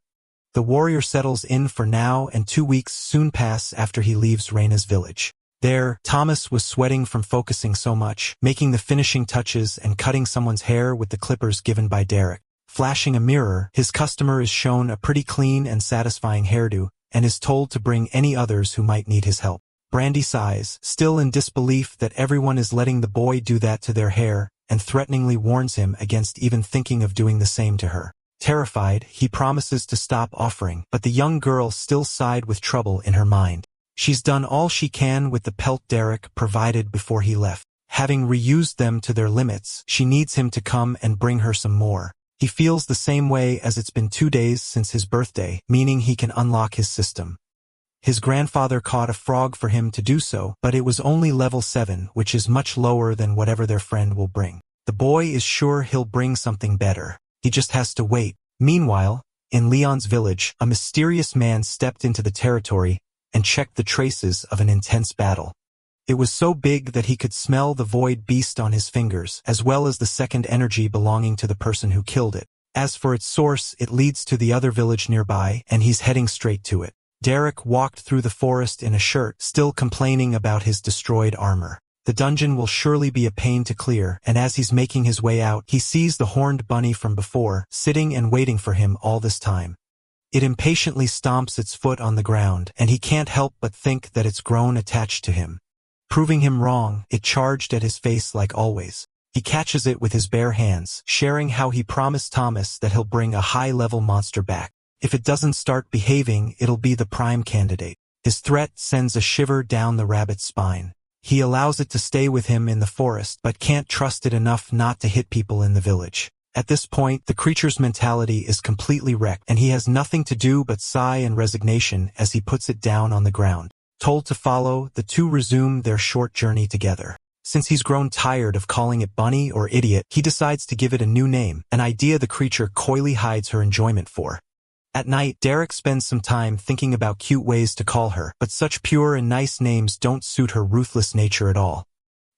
S1: The warrior settles in for now, and 2 weeks soon pass after he leaves Reina's village. There, Thomas was sweating from focusing so much, making the finishing touches and cutting someone's hair with the clippers given by Derek. Flashing a mirror, his customer is shown a pretty clean and satisfying hairdo, and is told to bring any others who might need his help. Brandy sighs, still in disbelief that everyone is letting the boy do that to their hair, and threateningly warns him against even thinking of doing the same to her. Terrified, he promises to stop offering, but the young girl still sighed with trouble in her mind. She's done all she can with the pelt Derek provided before he left. Having reused them to their limits, she needs him to come and bring her some more. He feels the same way, as it's been 2 days since his birthday, meaning he can unlock his system. His grandfather caught a frog for him to do so, but it was only level 7, which is much lower than whatever their friend will bring. The boy is sure he'll bring something better. He just has to wait. Meanwhile, in Leon's village, a mysterious man stepped into the territory and checked the traces of an intense battle. It was so big that he could smell the void beast on his fingers, as well as the second energy belonging to the person who killed it. As for its source, it leads to the other village nearby, and he's heading straight to it. Derek walked through the forest in a shirt, still complaining about his destroyed armor. The dungeon will surely be a pain to clear, and as he's making his way out, he sees the horned bunny from before, sitting and waiting for him all this time. It impatiently stomps its foot on the ground, and he can't help but think that it's grown attached to him. Proving him wrong, it charged at his face like always. He catches it with his bare hands, sharing how he promised Thomas that he'll bring a high-level monster back. If it doesn't start behaving, it'll be the prime candidate. His threat sends a shiver down the rabbit's spine. He allows it to stay with him in the forest, but can't trust it enough not to hit people in the village. At this point, the creature's mentality is completely wrecked, and he has nothing to do but sigh in resignation as he puts it down on the ground. Told to follow, the two resume their short journey together. Since he's grown tired of calling it bunny or idiot, he decides to give it a new name, an idea the creature coyly hides her enjoyment for. At night, Derek spends some time thinking about cute ways to call her, but such pure and nice names don't suit her ruthless nature at all.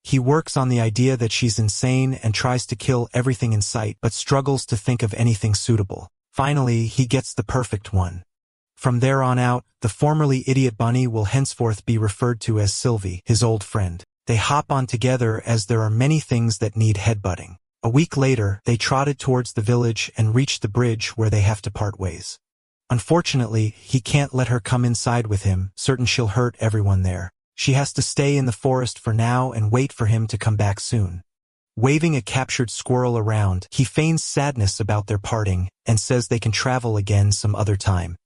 S1: He works on the idea that she's insane and tries to kill everything in sight, but struggles to think of anything suitable. Finally, he gets the perfect one. From there on out, the formerly idiot bunny will henceforth be referred to as Sylvie, his old friend. They hop on together as there are many things that need headbutting. A week later, they trotted towards the village and reached the bridge where they have to part ways. Unfortunately, he can't let her come inside with him, certain she'll hurt everyone there. She has to stay in the forest for now and wait for him to come back soon. Waving a captured squirrel around, he feigns sadness about their parting and says they can travel again some other time.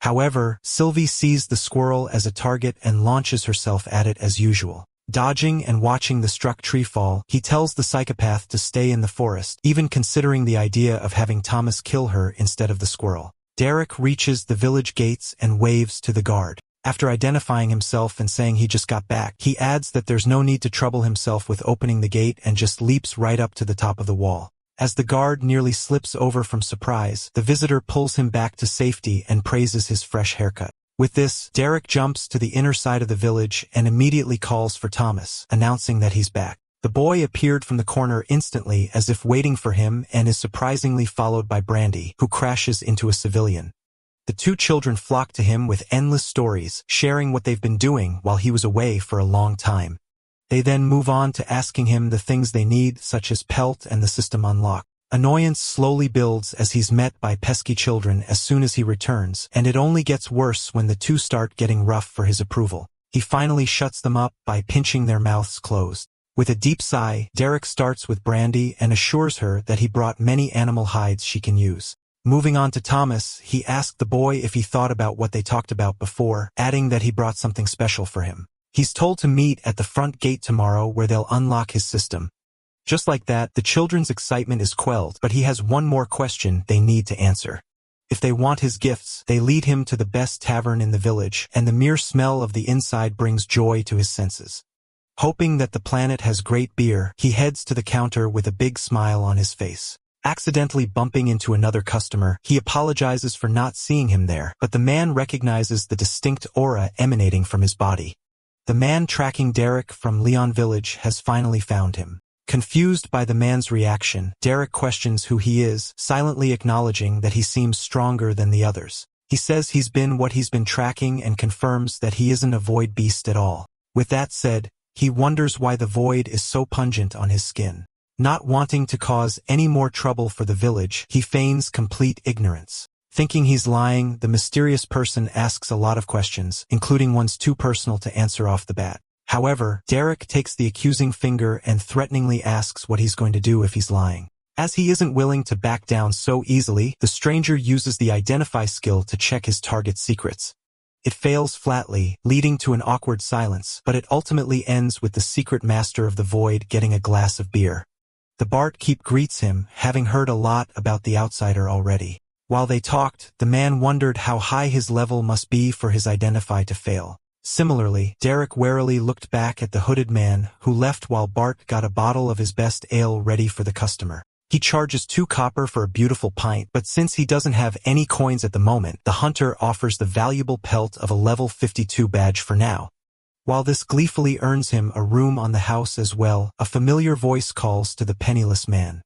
S1: However, Sylvie sees the squirrel as a target and launches herself at it as usual. Dodging and watching the struck tree fall, he tells the psychopath to stay in the forest, even considering the idea of having Thomas kill her instead of the squirrel. Derek reaches the village gates and waves to the guard. After identifying himself and saying he just got back, he adds that there's no need to trouble himself with opening the gate and just leaps right up to the top of the wall. As the guard nearly slips over from surprise, the visitor pulls him back to safety and praises his fresh haircut. With this, Derek jumps to the inner side of the village and immediately calls for Thomas, announcing that he's back. The boy appeared from the corner instantly as if waiting for him and is surprisingly followed by Brandy, who crashes into a civilian. The two children flock to him with endless stories, sharing what they've been doing while he was away for a long time. They then move on to asking him the things they need, such as pelt and the system unlock. Annoyance slowly builds as he's met by pesky children as soon as he returns, and it only gets worse when the two start getting rough for his approval. He finally shuts them up by pinching their mouths closed. With a deep sigh, Derek starts with Brandy and assures her that he brought many animal hides she can use. Moving on to Thomas, he asked the boy if he thought about what they talked about before, adding that he brought something special for him. He's told to meet at the front gate tomorrow where they'll unlock his system. Just like that, the children's excitement is quelled, but he has one more question they need to answer. If they want his gifts, they lead him to the best tavern in the village, and the mere smell of the inside brings joy to his senses. Hoping that the planet has great beer, he heads to the counter with a big smile on his face. Accidentally bumping into another customer, he apologizes for not seeing him there, but the man recognizes the distinct aura emanating from his body. The man tracking Derek from Leon Village has finally found him. Confused by the man's reaction, Derek questions who he is, silently acknowledging that he seems stronger than the others. He says he's been what he's been tracking and confirms that he isn't a void beast at all. With that said, he wonders why the void is so pungent on his skin. Not wanting to cause any more trouble for the village, he feigns complete ignorance. Thinking he's lying, the mysterious person asks a lot of questions, including ones too personal to answer off the bat. However, Derek takes the accusing finger and threateningly asks what he's going to do if he's lying. As he isn't willing to back down so easily, the stranger uses the identify skill to check his target's secrets. It fails flatly, leading to an awkward silence, but it ultimately ends with the secret master of the void getting a glass of beer. The barkeep greets him, having heard a lot about the outsider already. While they talked, the man wondered how high his level must be for his identify to fail. Similarly, Derek warily looked back at the hooded man, who left while Bart got a bottle of his best ale ready for the customer. He charges 2 copper for a beautiful pint, but since he doesn't have any coins at the moment, the hunter offers the valuable pelt of a level 52 badge for now. While this gleefully earns him a room on the house as well, a familiar voice calls to the penniless man.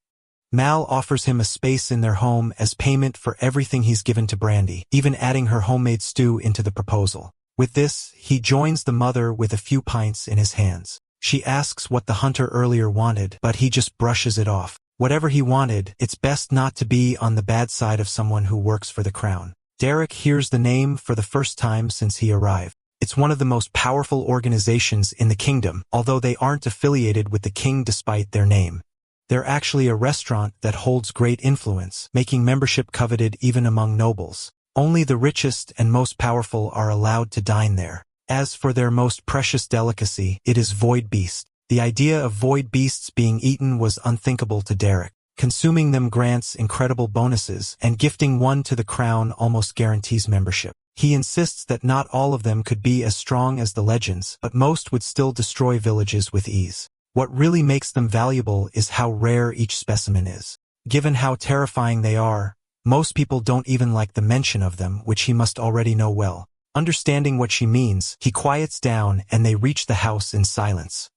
S1: Mal offers him a space in their home as payment for everything he's given to Brandy, even adding her homemade stew into the proposal. With this, he joins the mother with a few pints in his hands. She asks what the hunter earlier wanted, but he just brushes it off. Whatever he wanted, it's best not to be on the bad side of someone who works for the crown. Derek hears the name for the first time since he arrived. It's one of the most powerful organizations in the kingdom, although they aren't affiliated with the king despite their name. They're actually a restaurant that holds great influence, making membership coveted even among nobles. Only the richest and most powerful are allowed to dine there. As for their most precious delicacy, it is void beast. The idea of void beasts being eaten was unthinkable to Derek. Consuming them grants incredible bonuses, and gifting one to the crown almost guarantees membership. He insists that not all of them could be as strong as the legends, but most would still destroy villages with ease. What really makes them valuable is how rare each specimen is. Given how terrifying they are, most people don't even like the mention of them, which he must already know well. Understanding what she means, he quiets down and they reach the house in silence.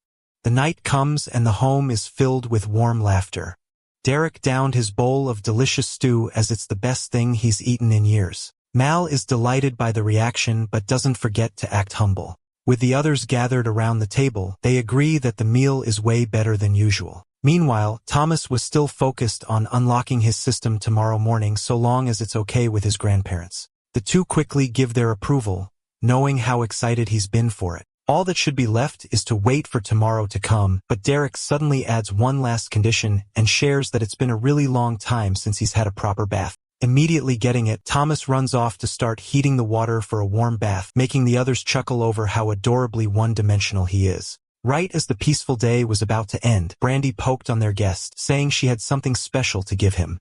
S1: The night comes and the home is filled with warm laughter. Derek downed his bowl of delicious stew as it's the best thing he's eaten in years. Mal is delighted by the reaction but doesn't forget to act humble. With the others gathered around the table, they agree that the meal is way better than usual. Meanwhile, Thomas was still focused on unlocking his system tomorrow morning so long as it's okay with his grandparents. The two quickly give their approval, knowing how excited he's been for it. All that should be left is to wait for tomorrow to come, but Derek suddenly adds one last condition and shares that it's been a really long time since he's had a proper bath. Immediately getting it, Thomas runs off to start heating the water for a warm bath, making the others chuckle over how adorably one-dimensional he is. Right as the peaceful day was about to end, Brandy poked on their guest, saying she had something special to give him.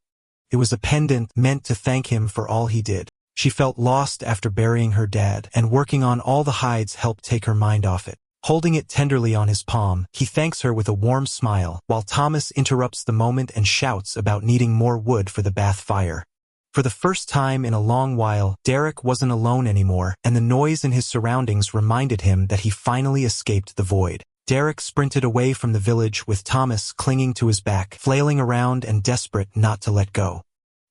S1: It was a pendant meant to thank him for all he did. She felt lost after burying her dad, and working on all the hides helped take her mind off it. Holding it tenderly on his palm, he thanks her with a warm smile, while Thomas interrupts the moment and shouts about needing more wood for the bath fire. For the first time in a long while, Derek wasn't alone anymore, and the noise in his surroundings reminded him that he finally escaped the void. Derek sprinted away from the village with Thomas clinging to his back, flailing around and desperate not to let go.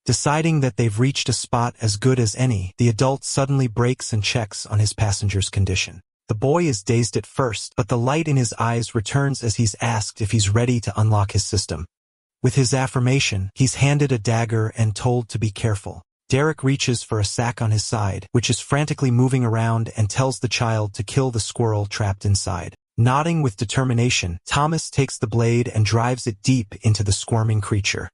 S1: Deciding that they've reached a spot as good as any, the adult suddenly brakes and checks on his passenger's condition. The boy is dazed at first, but the light in his eyes returns as he's asked if he's ready to unlock his system. With his affirmation, he's handed a dagger and told to be careful. Derek reaches for a sack on his side, which is frantically moving around, and tells the child to kill the squirrel trapped inside. Nodding with determination, Thomas takes the blade and drives it deep into the squirming creature.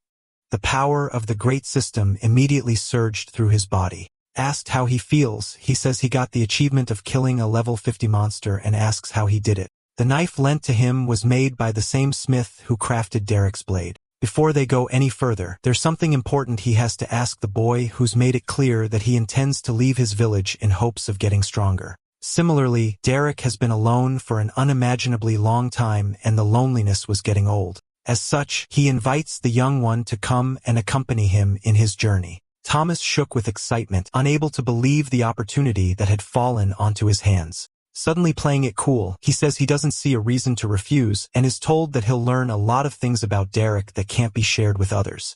S1: The power of the great system immediately surged through his body. Asked how he feels, he says he got the achievement of killing a level 50 monster and asks how he did it. The knife lent to him was made by the same smith who crafted Derek's blade. Before they go any further, there's something important he has to ask the boy, who's made it clear that he intends to leave his village in hopes of getting stronger. Similarly, Derek has been alone for an unimaginably long time and the loneliness was getting old. As such, he invites the young one to come and accompany him in his journey. Thomas shook with excitement, unable to believe the opportunity that had fallen onto his hands. Suddenly playing it cool, he says he doesn't see a reason to refuse and is told that he'll learn a lot of things about Derek that can't be shared with others.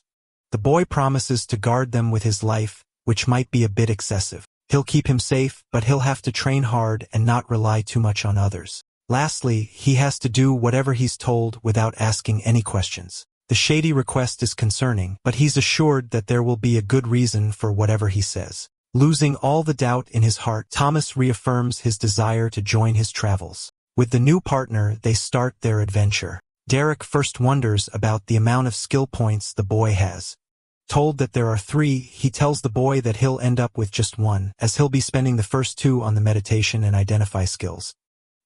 S1: The boy promises to guard them with his life, which might be a bit excessive. He'll keep him safe, but he'll have to train hard and not rely too much on others. Lastly, he has to do whatever he's told without asking any questions. The shady request is concerning, but he's assured that there will be a good reason for whatever he says. Losing all the doubt in his heart, Thomas reaffirms his desire to join his travels. With the new partner, they start their adventure. Derek first wonders about the amount of skill points the boy has. Told that there are 3, he tells the boy that he'll end up with just 1, as he'll be spending the first 2 on the meditation and identify skills.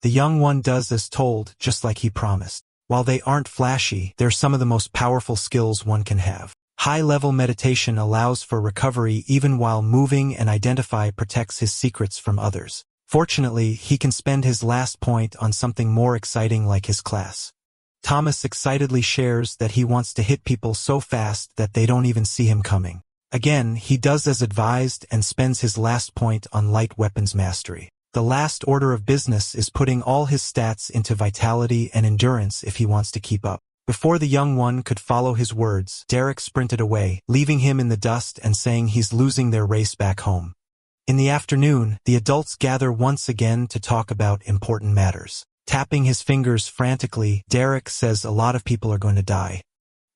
S1: The young one does as told, just like he promised. While they aren't flashy, they're some of the most powerful skills one can have. High-level meditation allows for recovery even while moving, and identify protects his secrets from others. Fortunately, he can spend his last point on something more exciting like his class. Thomas excitedly shares that he wants to hit people so fast that they don't even see him coming. Again, he does as advised and spends his last point on light weapons mastery. The last order of business is putting all his stats into vitality and endurance if he wants to keep up. Before the young one could follow his words, Derek sprinted away, leaving him in the dust and saying he's losing their race back home. In the afternoon, the adults gather once again to talk about important matters. Tapping his fingers frantically, Derek says a lot of people are going to die.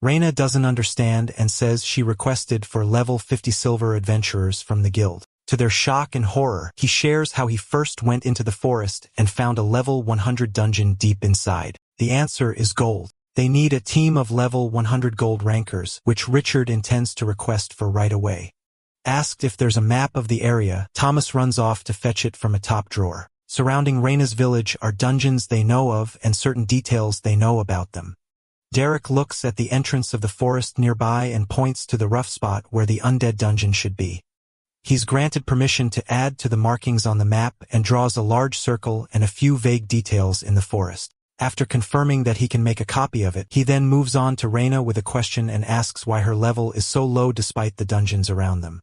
S1: Reina doesn't understand and says she requested for level 50 silver adventurers from the guild. To their shock and horror, he shares how he first went into the forest and found a level 100 dungeon deep inside. The answer is gold. They need a team of level 100 gold rankers, which Richard intends to request for right away. Asked if there's a map of the area, Thomas runs off to fetch it from a top drawer. Surrounding Reina's village are dungeons they know of and certain details they know about them. Derek looks at the entrance of the forest nearby and points to the rough spot where the undead dungeon should be. He's granted permission to add to the markings on the map and draws a large circle and a few vague details in the forest. After confirming that he can make a copy of it, he then moves on to Reina with a question and asks why her level is so low despite the dungeons around them.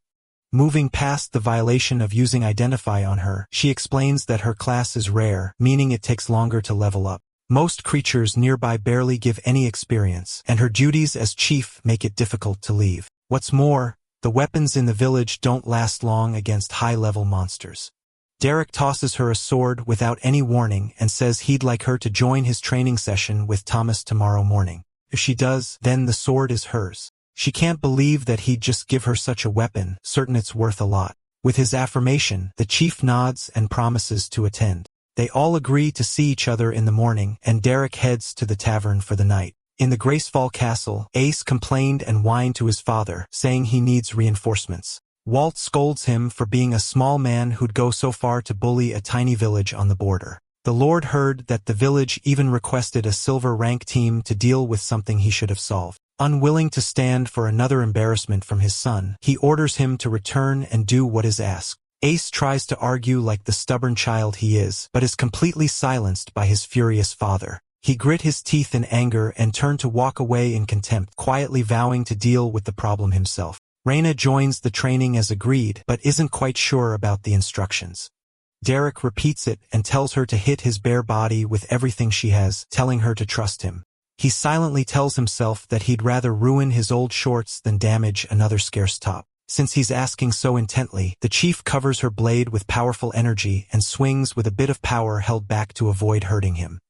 S1: Moving past the violation of using Identify on her, she explains that her class is rare, meaning it takes longer to level up. Most creatures nearby barely give any experience, and her duties as chief make it difficult to leave. What's more, the weapons in the village don't last long against high-level monsters. Derek tosses her a sword without any warning and says he'd like her to join his training session with Thomas tomorrow morning. If she does, then the sword is hers. She can't believe that he'd just give her such a weapon, certain it's worth a lot. With his affirmation, the chief nods and promises to attend. They all agree to see each other in the morning, and Derek heads to the tavern for the night. In the Gracefall Castle, Ace complained and whined to his father, saying he needs reinforcements. Walt scolds him for being a small man who'd go so far to bully a tiny village on the border. The Lord heard that the village even requested a silver rank team to deal with something he should have solved. Unwilling to stand for another embarrassment from his son, he orders him to return and do what is asked. Ace tries to argue like the stubborn child he is, but is completely silenced by his furious father. He grit his teeth in anger and turned to walk away in contempt, quietly vowing to deal with the problem himself. Reina joins the training as agreed, but isn't quite sure about the instructions. Derek repeats it and tells her to hit his bare body with everything she has, telling her to trust him. He silently tells himself that he'd rather ruin his old shorts than damage another scarce top. Since he's asking so intently, the chief covers her blade with powerful energy and swings with a bit of power held back to avoid hurting him.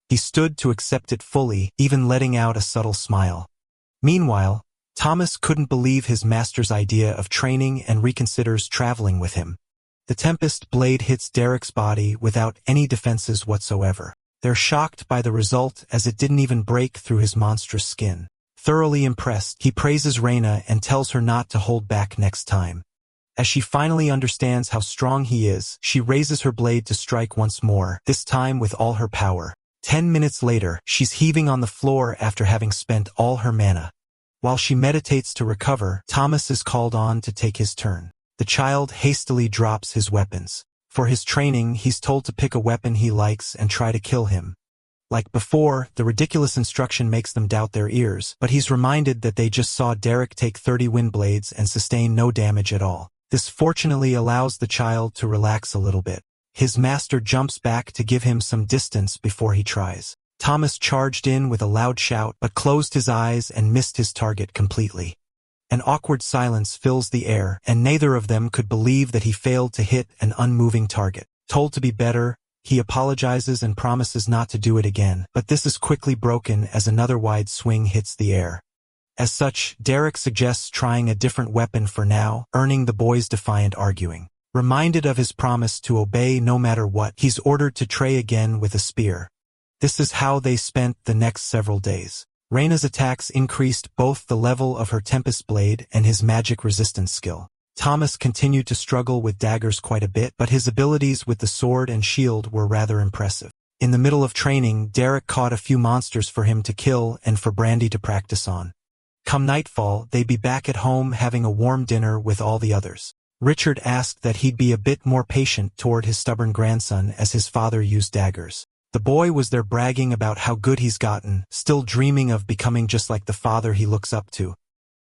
S1: He stood to accept it fully, even letting out a subtle smile. Meanwhile, Thomas couldn't believe his master's idea of training and reconsiders traveling with him. The Tempest blade hits Derek's body without any defenses whatsoever. They're shocked by the result as it didn't even break through his monstrous skin. Thoroughly impressed, he praises Reina and tells her not to hold back next time. As she finally understands how strong he is, she raises her blade to strike once more, this time with all her power. 10 minutes later, she's heaving on the floor after having spent all her mana. While she meditates to recover, Thomas is called on to take his turn. The child hastily drops his weapons. For his training, he's told to pick a weapon he likes and try to kill him. Like before, the ridiculous instruction makes them doubt their ears, but he's reminded that they just saw Derek take 30 wind blades and sustain no damage at all. This fortunately allows the child to relax a little bit. His master jumps back to give him some distance before he tries. Thomas charged in with a loud shout but closed his eyes and missed his target completely. An awkward silence fills the air, and neither of them could believe that he failed to hit an unmoving target. Told to be better, he apologizes and promises not to do it again, but this is quickly broken as another wide swing hits the air. As such, Derek suggests trying a different weapon for now, earning the boy's defiant arguing. Reminded of his promise to obey no matter what, he's ordered to try again with a spear. This is how they spent the next several days. Reina's attacks increased both the level of her Tempest Blade and his magic resistance skill. Thomas continued to struggle with daggers quite a bit, but his abilities with the sword and shield were rather impressive. In the middle of training, Derek caught a few monsters for him to kill and for Brandy to practice on. Come nightfall, they'd be back at home having a warm dinner with all the others. Richard asked that he'd be a bit more patient toward his stubborn grandson as his father used daggers. The boy was there bragging about how good he's gotten, still dreaming of becoming just like the father he looks up to.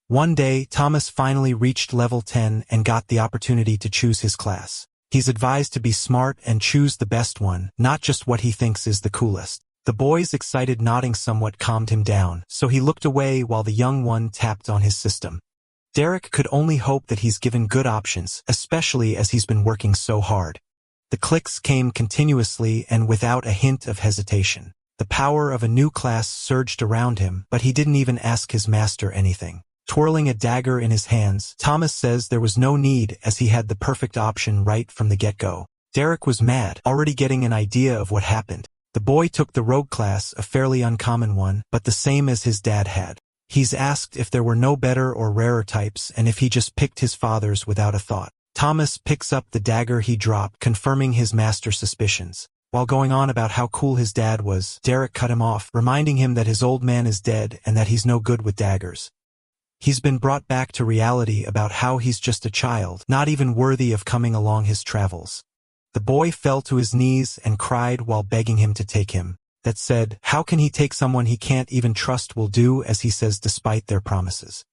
S1: One day, Thomas finally reached level 10 and got the opportunity to choose his class. He's advised to be smart and choose the best one, not just what he thinks is the coolest. The boy's excited nodding somewhat calmed him down, so he looked away while the young one tapped on his system. Derek could only hope that he's given good options, especially as he's been working so hard. The clicks came continuously and without a hint of hesitation. The power of a new class surged around him, but he didn't even ask his master anything. Twirling a dagger in his hands, Thomas says there was no need as he had the perfect option right from the get-go. Derek was mad, already getting an idea of what happened. The boy took the rogue class, a fairly uncommon one, but the same as his dad had. He's asked if there were no better or rarer types and if he just picked his father's without a thought. Thomas picks up the dagger he dropped, confirming his master's suspicions. While going on about how cool his dad was, Derek cut him off, reminding him that his old man is dead and that he's no good with daggers. He's been brought back to reality about how he's just a child, not even worthy of coming along his travels. The boy fell to his knees and cried while begging him to take him. That said, how can he take someone he can't even trust will do as he says despite their promises.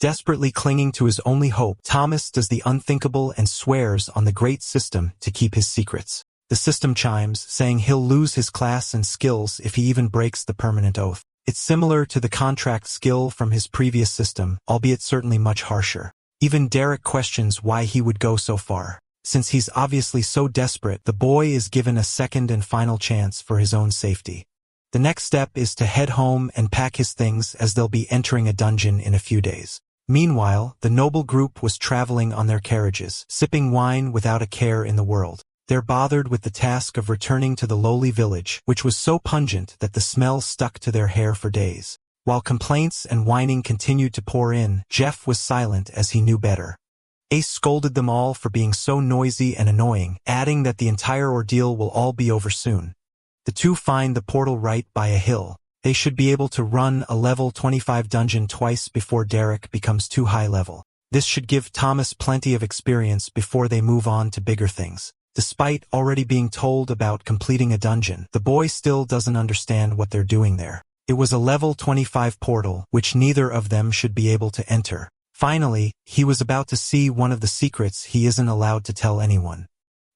S1: Desperately clinging to his only hope, Thomas does the unthinkable and swears on the great system to keep his secrets. The system chimes, saying he'll lose his class and skills if he even breaks the permanent oath. It's similar to the contract skill from his previous system, albeit certainly much harsher. Even Derek questions why he would go so far. Since he's obviously so desperate, the boy is given a second and final chance for his own safety. The next step is to head home and pack his things as they'll be entering a dungeon in a few days. Meanwhile, the noble group was traveling on their carriages, sipping wine without a care in the world. They're bothered with the task of returning to the lowly village, which was so pungent that the smell stuck to their hair for days. While complaints and whining continued to pour in, Jeff was silent as he knew better. Ace scolded them all for being so noisy and annoying, adding that the entire ordeal will all be over soon. The two find the portal right by a hill. They should be able to run a level 25 dungeon twice before Derek becomes too high level. This should give Thomas plenty of experience before they move on to bigger things. Despite already being told about completing a dungeon, the boy still doesn't understand what they're doing there. It was a level 25 portal, which neither of them should be able to enter. Finally, he was about to see one of the secrets he isn't allowed to tell anyone.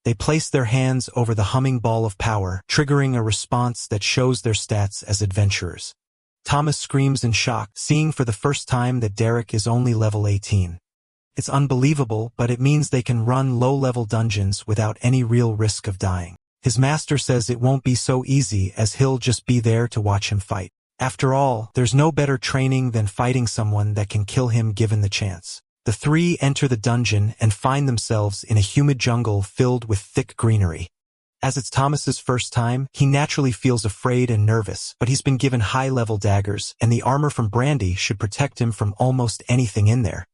S1: They place their hands over the humming ball of power, triggering a response that shows their stats as adventurers. Thomas screams in shock, seeing for the first time that Derek is only level 18. It's unbelievable, but it means they can run low-level dungeons without any real risk of dying. His master says it won't be so easy as he'll just be there to watch him fight. After all, there's no better training than fighting someone that can kill him given the chance. The three enter the dungeon and find themselves in a humid jungle filled with thick greenery. As it's Thomas's first time, he naturally feels afraid and nervous, but he's been given high-level daggers, and the armor from Brandy should protect him from almost anything in there.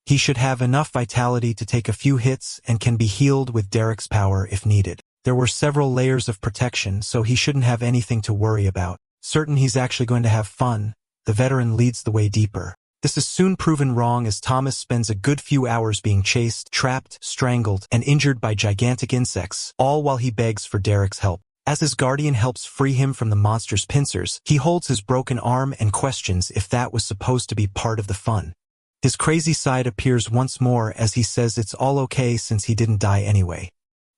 S1: He should have enough vitality to take a few hits and can be healed with Derek's power if needed. There were several layers of protection, so he shouldn't have anything to worry about. Certain he's actually going to have fun, the veteran leads the way deeper. This is soon proven wrong as Thomas spends a good few hours being chased, trapped, strangled, and injured by gigantic insects, all while he begs for Derek's help. As his guardian helps free him from the monster's pincers, he holds his broken arm and questions if that was supposed to be part of the fun. His crazy side appears once more as he says it's all okay since he didn't die anyway.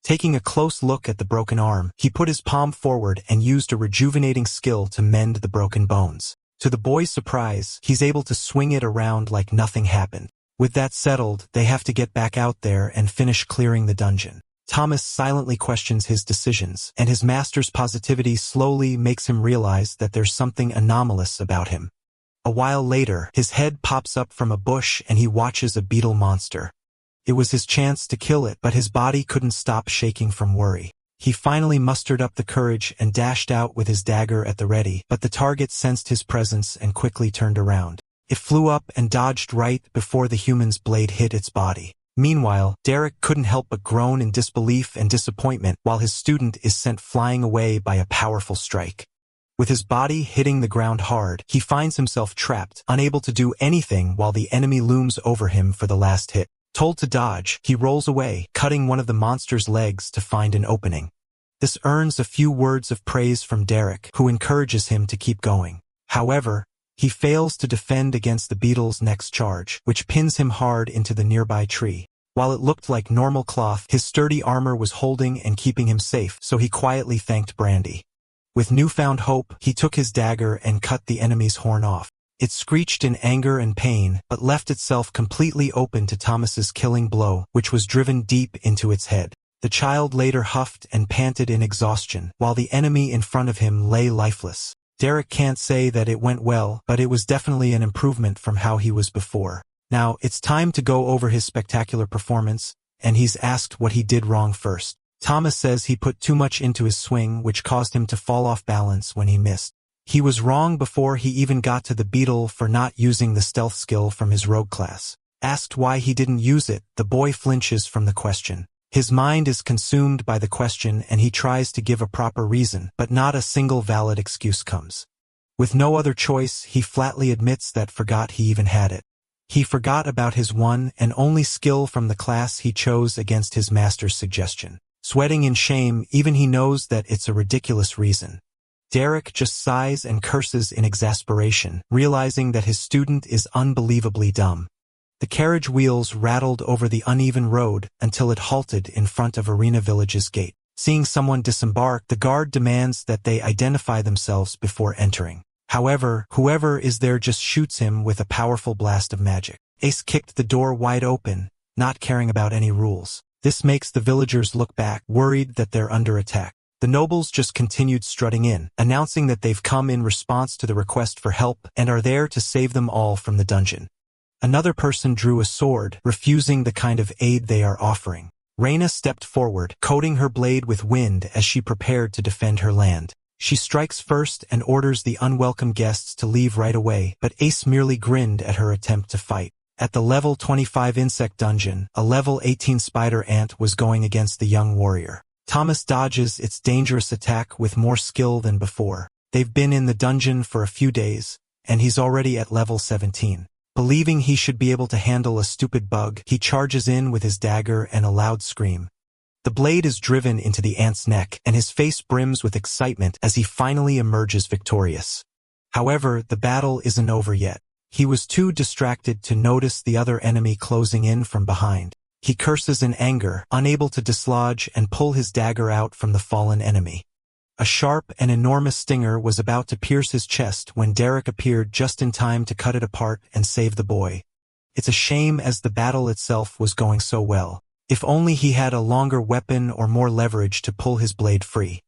S1: Taking a close look at the broken arm, he put his palm forward and used a rejuvenating skill to mend the broken bones. To the boy's surprise, he's able to swing it around like nothing happened. With that settled, they have to get back out there and finish clearing the dungeon. Thomas silently questions his decisions, and his master's positivity slowly makes him realize that there's something anomalous about him. A while later, his head pops up from a bush and he watches a beetle monster. It was his chance to kill it, but his body couldn't stop shaking from worry. He finally mustered up the courage and dashed out with his dagger at the ready, but the target sensed his presence and quickly turned around. It flew up and dodged right before the human's blade hit its body. Meanwhile, Derek couldn't help but groan in disbelief and disappointment while his student is sent flying away by a powerful strike. With his body hitting the ground hard, he finds himself trapped, unable to do anything while the enemy looms over him for the last hit. Told to dodge, he rolls away, cutting one of the monster's legs to find an opening. This earns a few words of praise from Derek, who encourages him to keep going. However, he fails to defend against the beetle's next charge, which pins him hard into the nearby tree. While it looked like normal cloth, his sturdy armor was holding and keeping him safe, so he quietly thanked Brandy. With newfound hope, he took his dagger and cut the enemy's horn off. It screeched in anger and pain, but left itself completely open to Thomas's killing blow, which was driven deep into its head. The child later huffed and panted in exhaustion, while the enemy in front of him lay lifeless. Derek can't say that it went well, but it was definitely an improvement from how he was before. Now, it's time to go over his spectacular performance, and he's asked what he did wrong first. Thomas says he put too much into his swing, which caused him to fall off balance when he missed. He was wrong before he even got to the beetle for not using the stealth skill from his rogue class. Asked why he didn't use it, the boy flinches from the question. His mind is consumed by the question and he tries to give a proper reason, but not a single valid excuse comes. With no other choice, he flatly admits that forgot he even had it. He forgot about his one and only skill from the class he chose against his master's suggestion. Sweating in shame, even he knows that it's a ridiculous reason. Derek just sighs and curses in exasperation, realizing that his student is unbelievably dumb. The carriage wheels rattled over the uneven road until it halted in front of Arena Village's gate. Seeing someone disembark, the guard demands that they identify themselves before entering. However, whoever is there just shoots him with a powerful blast of magic. Ace kicked the door wide open, not caring about any rules. This makes the villagers look back, worried that they're under attack. The nobles just continued strutting in, announcing that they've come in response to the request for help and are there to save them all from the dungeon. Another person drew a sword, refusing the kind of aid they are offering. Reyna stepped forward, coating her blade with wind as she prepared to defend her land. She strikes first and orders the unwelcome guests to leave right away, but Ace merely grinned at her attempt to fight. At the level 25 insect dungeon, a level 18 spider ant was going against the young warrior. Thomas dodges its dangerous attack with more skill than before. They've been in the dungeon for a few days, and he's already at level 17. Believing he should be able to handle a stupid bug, he charges in with his dagger and a loud scream. The blade is driven into the ant's neck, and his face brims with excitement as he finally emerges victorious. However, the battle isn't over yet. He was too distracted to notice the other enemy closing in from behind. He curses in anger, unable to dislodge and pull his dagger out from the fallen enemy. A sharp and enormous stinger was about to pierce his chest when Derek appeared just in time to cut it apart and save the boy. It's a shame as the battle itself was going so well. If only he had a longer weapon or more leverage to pull his blade free.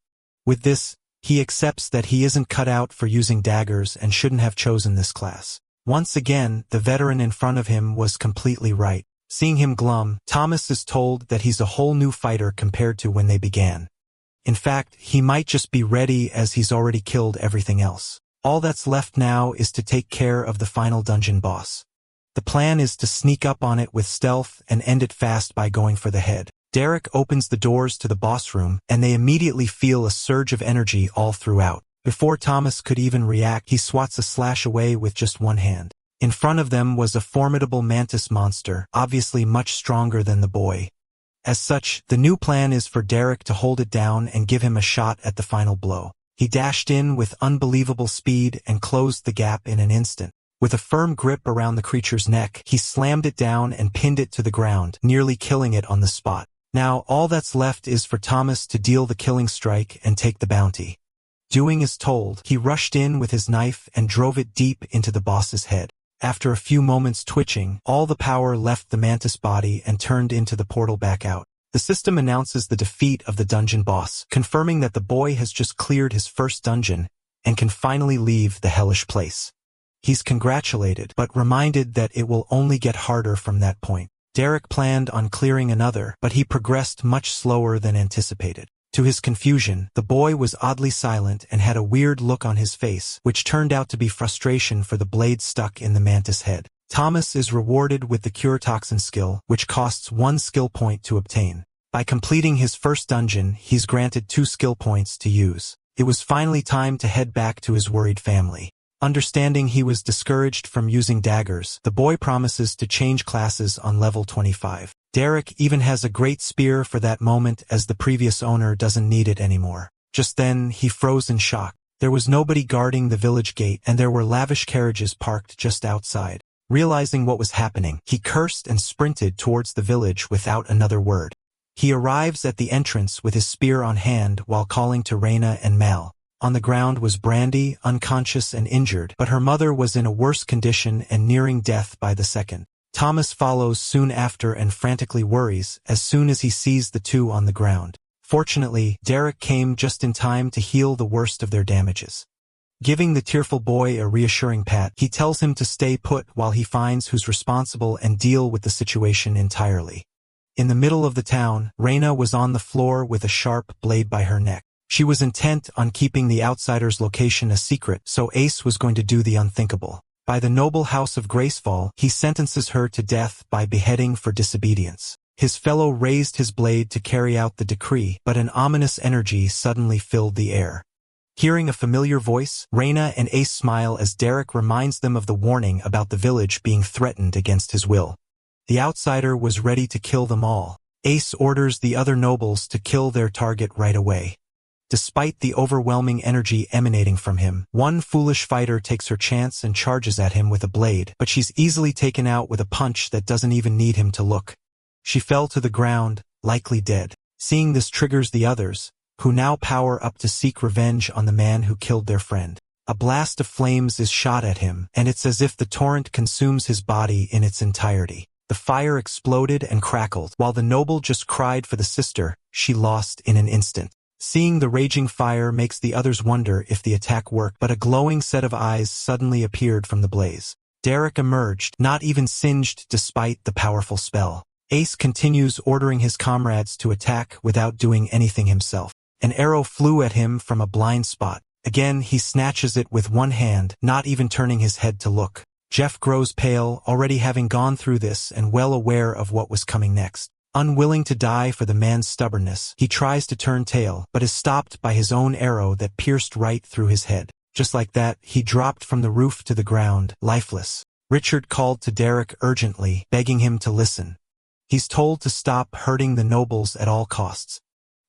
S1: With this, he accepts that he isn't cut out for using daggers and shouldn't have chosen this class. Once again, the veteran in front of him was completely right. Seeing him glum, Thomas is told that he's a whole new fighter compared to when they began. In fact, he might just be ready as he's already killed everything else. All that's left now is to take care of the final dungeon boss. The plan is to sneak up on it with stealth and end it fast by going for the head. Derek opens the doors to the boss room, and they immediately feel a surge of energy all throughout. Before Thomas could even react, he swats a slash away with just one hand. In front of them was a formidable mantis monster, obviously much stronger than the boy. As such, the new plan is for Derek to hold it down and give him a shot at the final blow. He dashed in with unbelievable speed and closed the gap in an instant. With a firm grip around the creature's neck, he slammed it down and pinned it to the ground, nearly killing it on the spot. Now, all that's left is for Thomas to deal the killing strike and take the bounty. Doing as told, he rushed in with his knife and drove it deep into the boss's head. After a few moments twitching, all the power left the mantis body and turned into the portal back out. The system announces the defeat of the dungeon boss, confirming that the boy has just cleared his first dungeon and can finally leave the hellish place. He's congratulated, but reminded that it will only get harder from that point. Derek planned on clearing another, but he progressed much slower than anticipated. To his confusion, the boy was oddly silent and had a weird look on his face, which turned out to be frustration for the blade stuck in the mantis head. Thomas is rewarded with the Cure Toxin skill, which costs 1 skill point to obtain. By completing his first dungeon, he's granted 2 skill points to use. It was finally time to head back to his worried family. Understanding he was discouraged from using daggers, the boy promises to change classes on level 25. Derek even has a great spear for that moment as the previous owner doesn't need it anymore. Just then, he froze in shock. There was nobody guarding the village gate, and there were lavish carriages parked just outside. Realizing what was happening, he cursed and sprinted towards the village without another word. He arrives at the entrance with his spear on hand while calling to Raina and Mal. On the ground was Brandy, unconscious and injured, but her mother was in a worse condition and nearing death by the second. Thomas follows soon after and frantically worries as soon as he sees the two on the ground. Fortunately, Derek came just in time to heal the worst of their damages. Giving the tearful boy a reassuring pat, he tells him to stay put while he finds who's responsible and deal with the situation entirely. In the middle of the town, Raina was on the floor with a sharp blade by her neck. She was intent on keeping the outsider's location a secret, so Ace was going to do the unthinkable. By the noble house of Gracefall, he sentences her to death by beheading for disobedience. His fellow raised his blade to carry out the decree, but an ominous energy suddenly filled the air. Hearing a familiar voice, Raina and Ace smile as Derek reminds them of the warning about the village being threatened against his will. The outsider was ready to kill them all. Ace orders the other nobles to kill their target right away. Despite the overwhelming energy emanating from him, one foolish fighter takes her chance and charges at him with a blade, but she's easily taken out with a punch that doesn't even need him to look. She fell to the ground, likely dead. Seeing this triggers the others, who now power up to seek revenge on the man who killed their friend. A blast of flames is shot at him, and it's as if the torrent consumes his body in its entirety. The fire exploded and crackled, while the noble just cried for the sister she lost in an instant. Seeing the raging fire makes the others wonder if the attack worked, but a glowing set of eyes suddenly appeared from the blaze. Derek emerged, not even singed despite the powerful spell. Ace continues ordering his comrades to attack without doing anything himself. An arrow flew at him from a blind spot. Again, he snatches it with one hand, not even turning his head to look. Jeff grows pale, already having gone through this and well aware of what was coming next. Unwilling to die for the man's stubbornness, he tries to turn tail, but is stopped by his own arrow that pierced right through his head. Just like that, he dropped from the roof to the ground, lifeless. Richard called to Derek urgently, begging him to listen. He's told to stop hurting the nobles at all costs.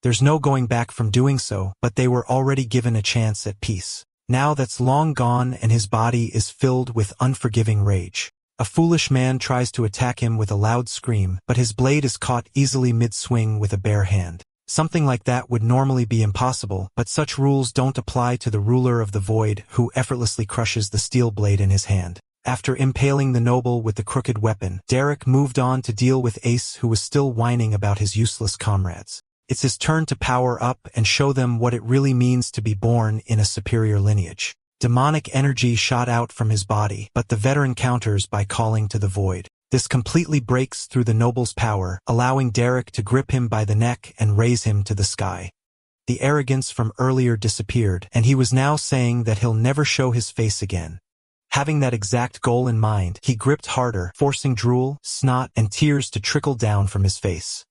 S1: There's no going back from doing so, but they were already given a chance at peace. Now that's long gone and his body is filled with unforgiving rage. A foolish man tries to attack him with a loud scream, but his blade is caught easily mid-swing with a bare hand. Something like that would normally be impossible, but such rules don't apply to the ruler of the void, who effortlessly crushes the steel blade in his hand. After impaling the noble with the crooked weapon, Derek moved on to deal with Ace, who was still whining about his useless comrades. It's his turn to power up and show them what it really means to be born in a superior lineage. Demonic energy shot out from his body, but the veteran counters by calling to the void. This completely breaks through the noble's power, allowing Derek to grip him by the neck and raise him to the sky. The arrogance from earlier disappeared, and he was now saying that he'll never show his face again. Having that exact goal in mind, he gripped harder, forcing drool, snot, and tears to trickle down from his face.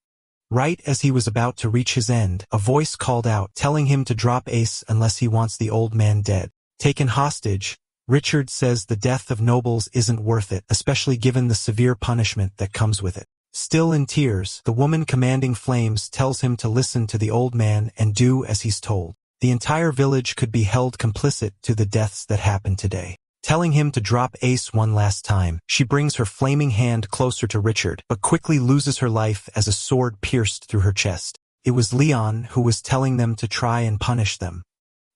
S1: Right as he was about to reach his end, a voice called out, telling him to drop Ace unless he wants the old man dead. Taken hostage, Richard says the death of nobles isn't worth it, especially given the severe punishment that comes with it. Still in tears, the woman commanding Flames tells him to listen to the old man and do as he's told. The entire village could be held complicit to the deaths that happened today. Telling him to drop Ace one last time, she brings her flaming hand closer to Richard, but quickly loses her life as a sword pierced through her chest. It was Leon who was telling them to try and punish them.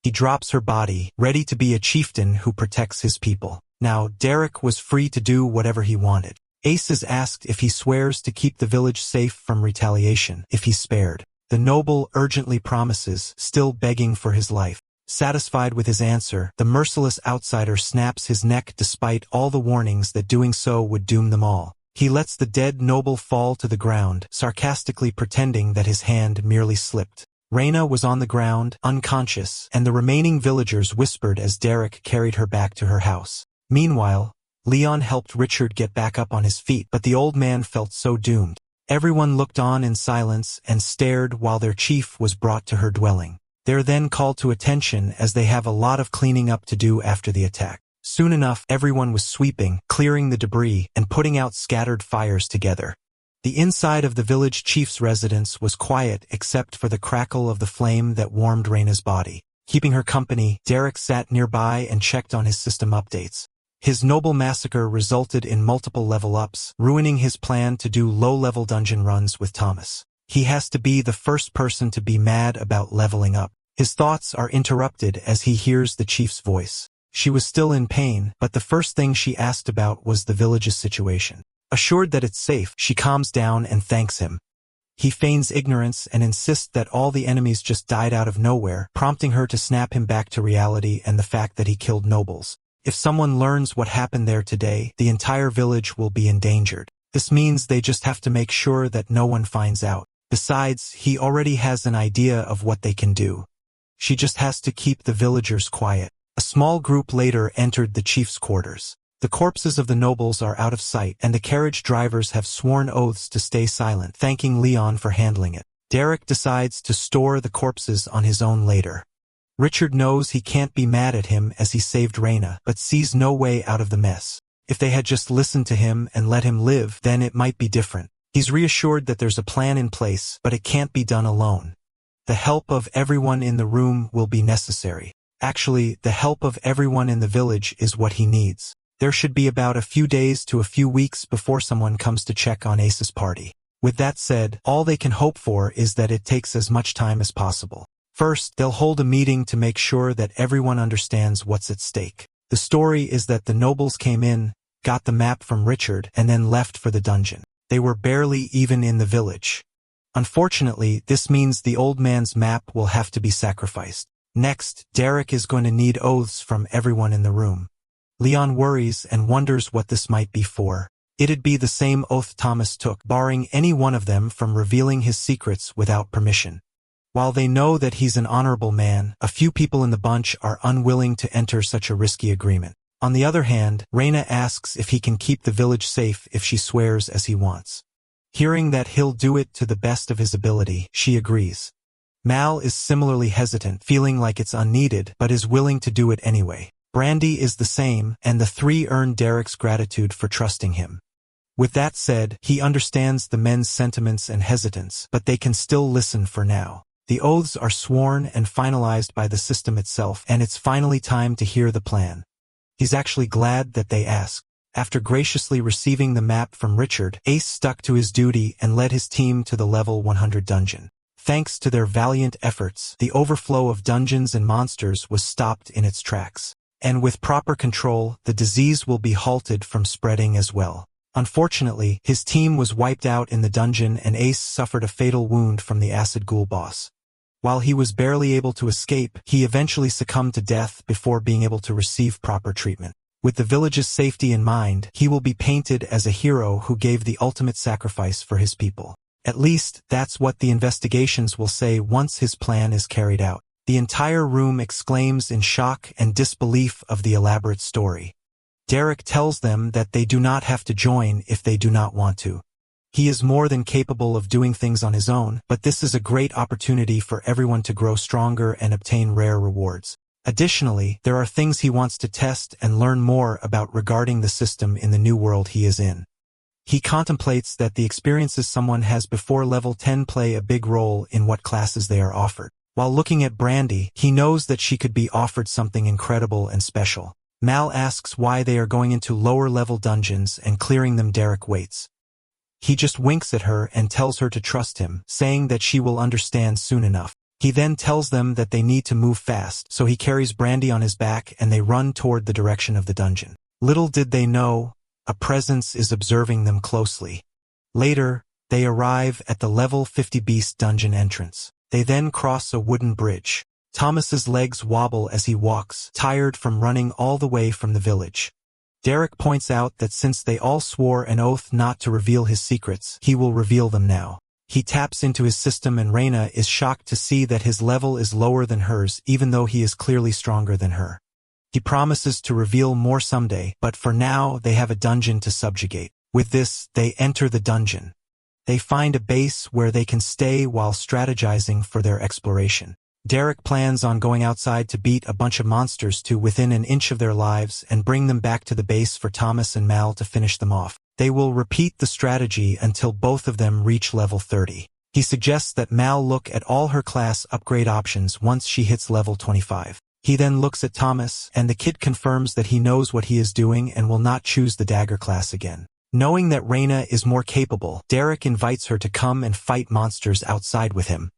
S1: He drops her body, ready to be a chieftain who protects his people. Now, Derek was free to do whatever he wanted. Ace is asked if he swears to keep the village safe from retaliation, if he's spared. The noble urgently promises, still begging for his life. Satisfied with his answer, the merciless outsider snaps his neck despite all the warnings that doing so would doom them all. He lets the dead noble fall to the ground, sarcastically pretending that his hand merely slipped. Reyna was on the ground, unconscious, and the remaining villagers whispered as Derek carried her back to her house. Meanwhile, Leon helped Richard get back up on his feet, but the old man felt so doomed. Everyone looked on in silence and stared while their chief was brought to her dwelling. They're then called to attention as they have a lot of cleaning up to do after the attack. Soon enough, everyone was sweeping, clearing the debris, and putting out scattered fires together. The inside of the village chief's residence was quiet except for the crackle of the flame that warmed Reyna's body. Keeping her company, Derek sat nearby and checked on his system updates. His noble massacre resulted in multiple level-ups, ruining his plan to do low-level dungeon runs with Thomas. He has to be the first person to be mad about leveling up. His thoughts are interrupted as he hears the chief's voice. She was still in pain, but the first thing she asked about was the village's situation. Assured that it's safe, she calms down and thanks him. He feigns ignorance and insists that all the enemies just died out of nowhere, prompting her to snap him back to reality and the fact that he killed nobles. If someone learns what happened there today, the entire village will be endangered. This means they just have to make sure that no one finds out. Besides, he already has an idea of what they can do. She just has to keep the villagers quiet. A small group later entered the chief's quarters. The corpses of the nobles are out of sight, and the carriage drivers have sworn oaths to stay silent, thanking Leon for handling it. Derek decides to store the corpses on his own later. Richard knows he can't be mad at him as he saved Reyna, but sees no way out of the mess. If they had just listened to him and let him live, then it might be different. He's reassured that there's a plan in place, but it can't be done alone. The help of everyone in the room will be necessary. Actually, the help of everyone in the village is what he needs. There should be about a few days to a few weeks before someone comes to check on Ace's party. With that said, all they can hope for is that it takes as much time as possible. First, they'll hold a meeting to make sure that everyone understands what's at stake. The story is that the nobles came in, got the map from Richard, and then left for the dungeon. They were barely even in the village. Unfortunately, this means the old man's map will have to be sacrificed. Next, Derek is going to need oaths from everyone in the room. Leon worries and wonders what this might be for. It'd be the same oath Thomas took, barring any one of them from revealing his secrets without permission. While they know that he's an honorable man, a few people in the bunch are unwilling to enter such a risky agreement. On the other hand, Reyna asks if he can keep the village safe if she swears as he wants. Hearing that he'll do it to the best of his ability, she agrees. Mal is similarly hesitant, feeling like it's unneeded, but is willing to do it anyway. Brandy is the same, and the three earn Derek's gratitude for trusting him. With that said, he understands the men's sentiments and hesitance, but they can still listen for now. The oaths are sworn and finalized by the system itself, and it's finally time to hear the plan. He's actually glad that they asked. After graciously receiving the map from Richard, Ace stuck to his duty and led his team to the level 100 dungeon. Thanks to their valiant efforts, the overflow of dungeons and monsters was stopped in its tracks. And with proper control, the disease will be halted from spreading as well. Unfortunately, his team was wiped out in the dungeon and Ace suffered a fatal wound from the acid ghoul boss. While he was barely able to escape, he eventually succumbed to death before being able to receive proper treatment. With the village's safety in mind, he will be painted as a hero who gave the ultimate sacrifice for his people. At least, that's what the investigations will say once his plan is carried out. The entire room exclaims in shock and disbelief of the elaborate story. Derek tells them that they do not have to join if they do not want to. He is more than capable of doing things on his own, but this is a great opportunity for everyone to grow stronger and obtain rare rewards. Additionally, there are things he wants to test and learn more about regarding the system in the new world he is in. He contemplates that the experiences someone has before level 10 play a big role in what classes they are offered. While looking at Brandy, he knows that she could be offered something incredible and special. Mal asks why they are going into lower-level dungeons and clearing them. Derek waits. He just winks at her and tells her to trust him, saying that she will understand soon enough. He then tells them that they need to move fast, so he carries Brandy on his back and they run toward the direction of the dungeon. Little did they know, a presence is observing them closely. Later, they arrive at the level 50 beast dungeon entrance. They then cross a wooden bridge. Thomas's legs wobble as he walks, tired from running all the way from the village. Derek points out that since they all swore an oath not to reveal his secrets, he will reveal them now. He taps into his system and Reina is shocked to see that his level is lower than hers even though he is clearly stronger than her. He promises to reveal more someday, but for now they have a dungeon to subjugate. With this, they enter the dungeon. They find a base where they can stay while strategizing for their exploration. Derek plans on going outside to beat a bunch of monsters to within an inch of their lives and bring them back to the base for Thomas and Mal to finish them off. They will repeat the strategy until both of them reach level 30. He suggests that Mal look at all her class upgrade options once she hits level 25. He then looks at Thomas, and the kid confirms that he knows what he is doing and will not choose the dagger class again. Knowing that Reina is more capable, Derek invites her to come and fight monsters outside with him.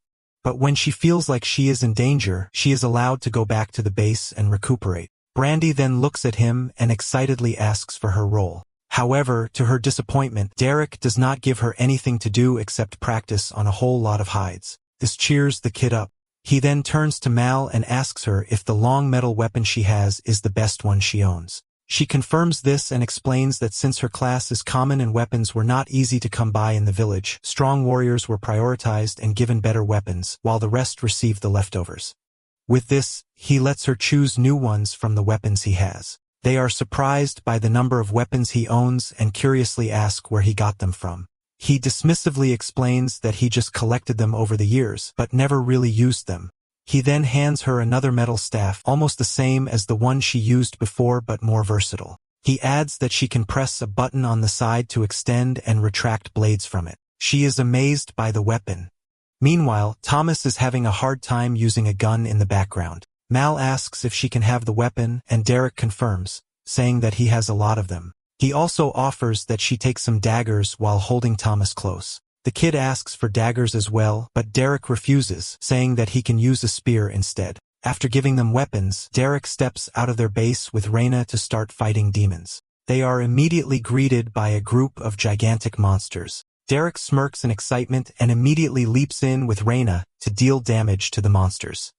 S1: But when she feels like she is in danger, she is allowed to go back to the base and recuperate. Brandy then looks at him and excitedly asks for her role. However, to her disappointment, Derek does not give her anything to do except practice on a whole lot of hides. This cheers the kid up. He then turns to Mal and asks her if the long metal weapon she has is the best one she owns. She confirms this and explains that since her class is common and weapons were not easy to come by in the village, strong warriors were prioritized and given better weapons, while the rest received the leftovers. With this, he lets her choose new ones from the weapons he has. They are surprised by the number of weapons he owns and curiously ask where he got them from. He dismissively explains that he just collected them over the years, but never really used them. He then hands her another metal staff, almost the same as the one she used before but more versatile. He adds that she can press a button on the side to extend and retract blades from it. She is amazed by the weapon. Meanwhile, Thomas is having a hard time using a gun in the background. Mal asks if she can have the weapon, and Derek confirms, saying that he has a lot of them. He also offers that she take some daggers while holding Thomas close. The kid asks for daggers as well, but Derek refuses, saying that he can use a spear instead. After giving them weapons, Derek steps out of their base with Reina to start fighting demons. They are immediately greeted by a group of gigantic monsters. Derek smirks in excitement and immediately leaps in with Reina to deal damage to the monsters.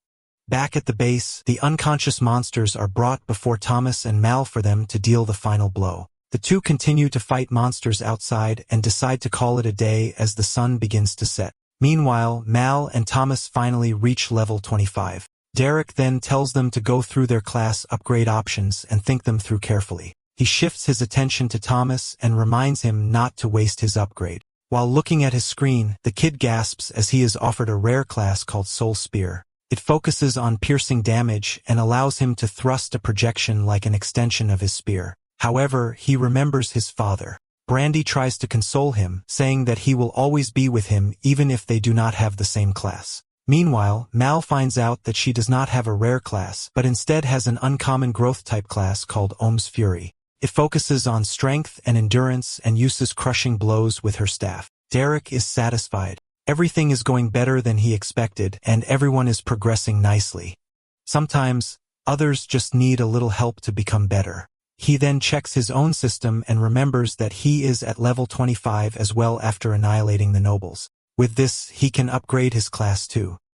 S1: Back at the base, the unconscious monsters are brought before Thomas and Mal for them to deal the final blow. The two continue to fight monsters outside and decide to call it a day as the sun begins to set. Meanwhile, Mal and Thomas finally reach level 25. Derek then tells them to go through their class upgrade options and think them through carefully. He shifts his attention to Thomas and reminds him not to waste his upgrade. While looking at his screen, the kid gasps as he is offered a rare class called Soul Spear. It focuses on piercing damage and allows him to thrust a projection like an extension of his spear. However, he remembers his father. Brandy tries to console him, saying that he will always be with him even if they do not have the same class. Meanwhile, Mal finds out that she does not have a rare class, but instead has an uncommon growth type class called Ohm's Fury. It focuses on strength and endurance and uses crushing blows with her staff. Derek is satisfied. Everything is going better than he expected, and everyone is progressing nicely. Sometimes, others just need a little help to become better. He then checks his own system and remembers that he is at level 25 as well after annihilating the nobles. With this, he can upgrade his class too.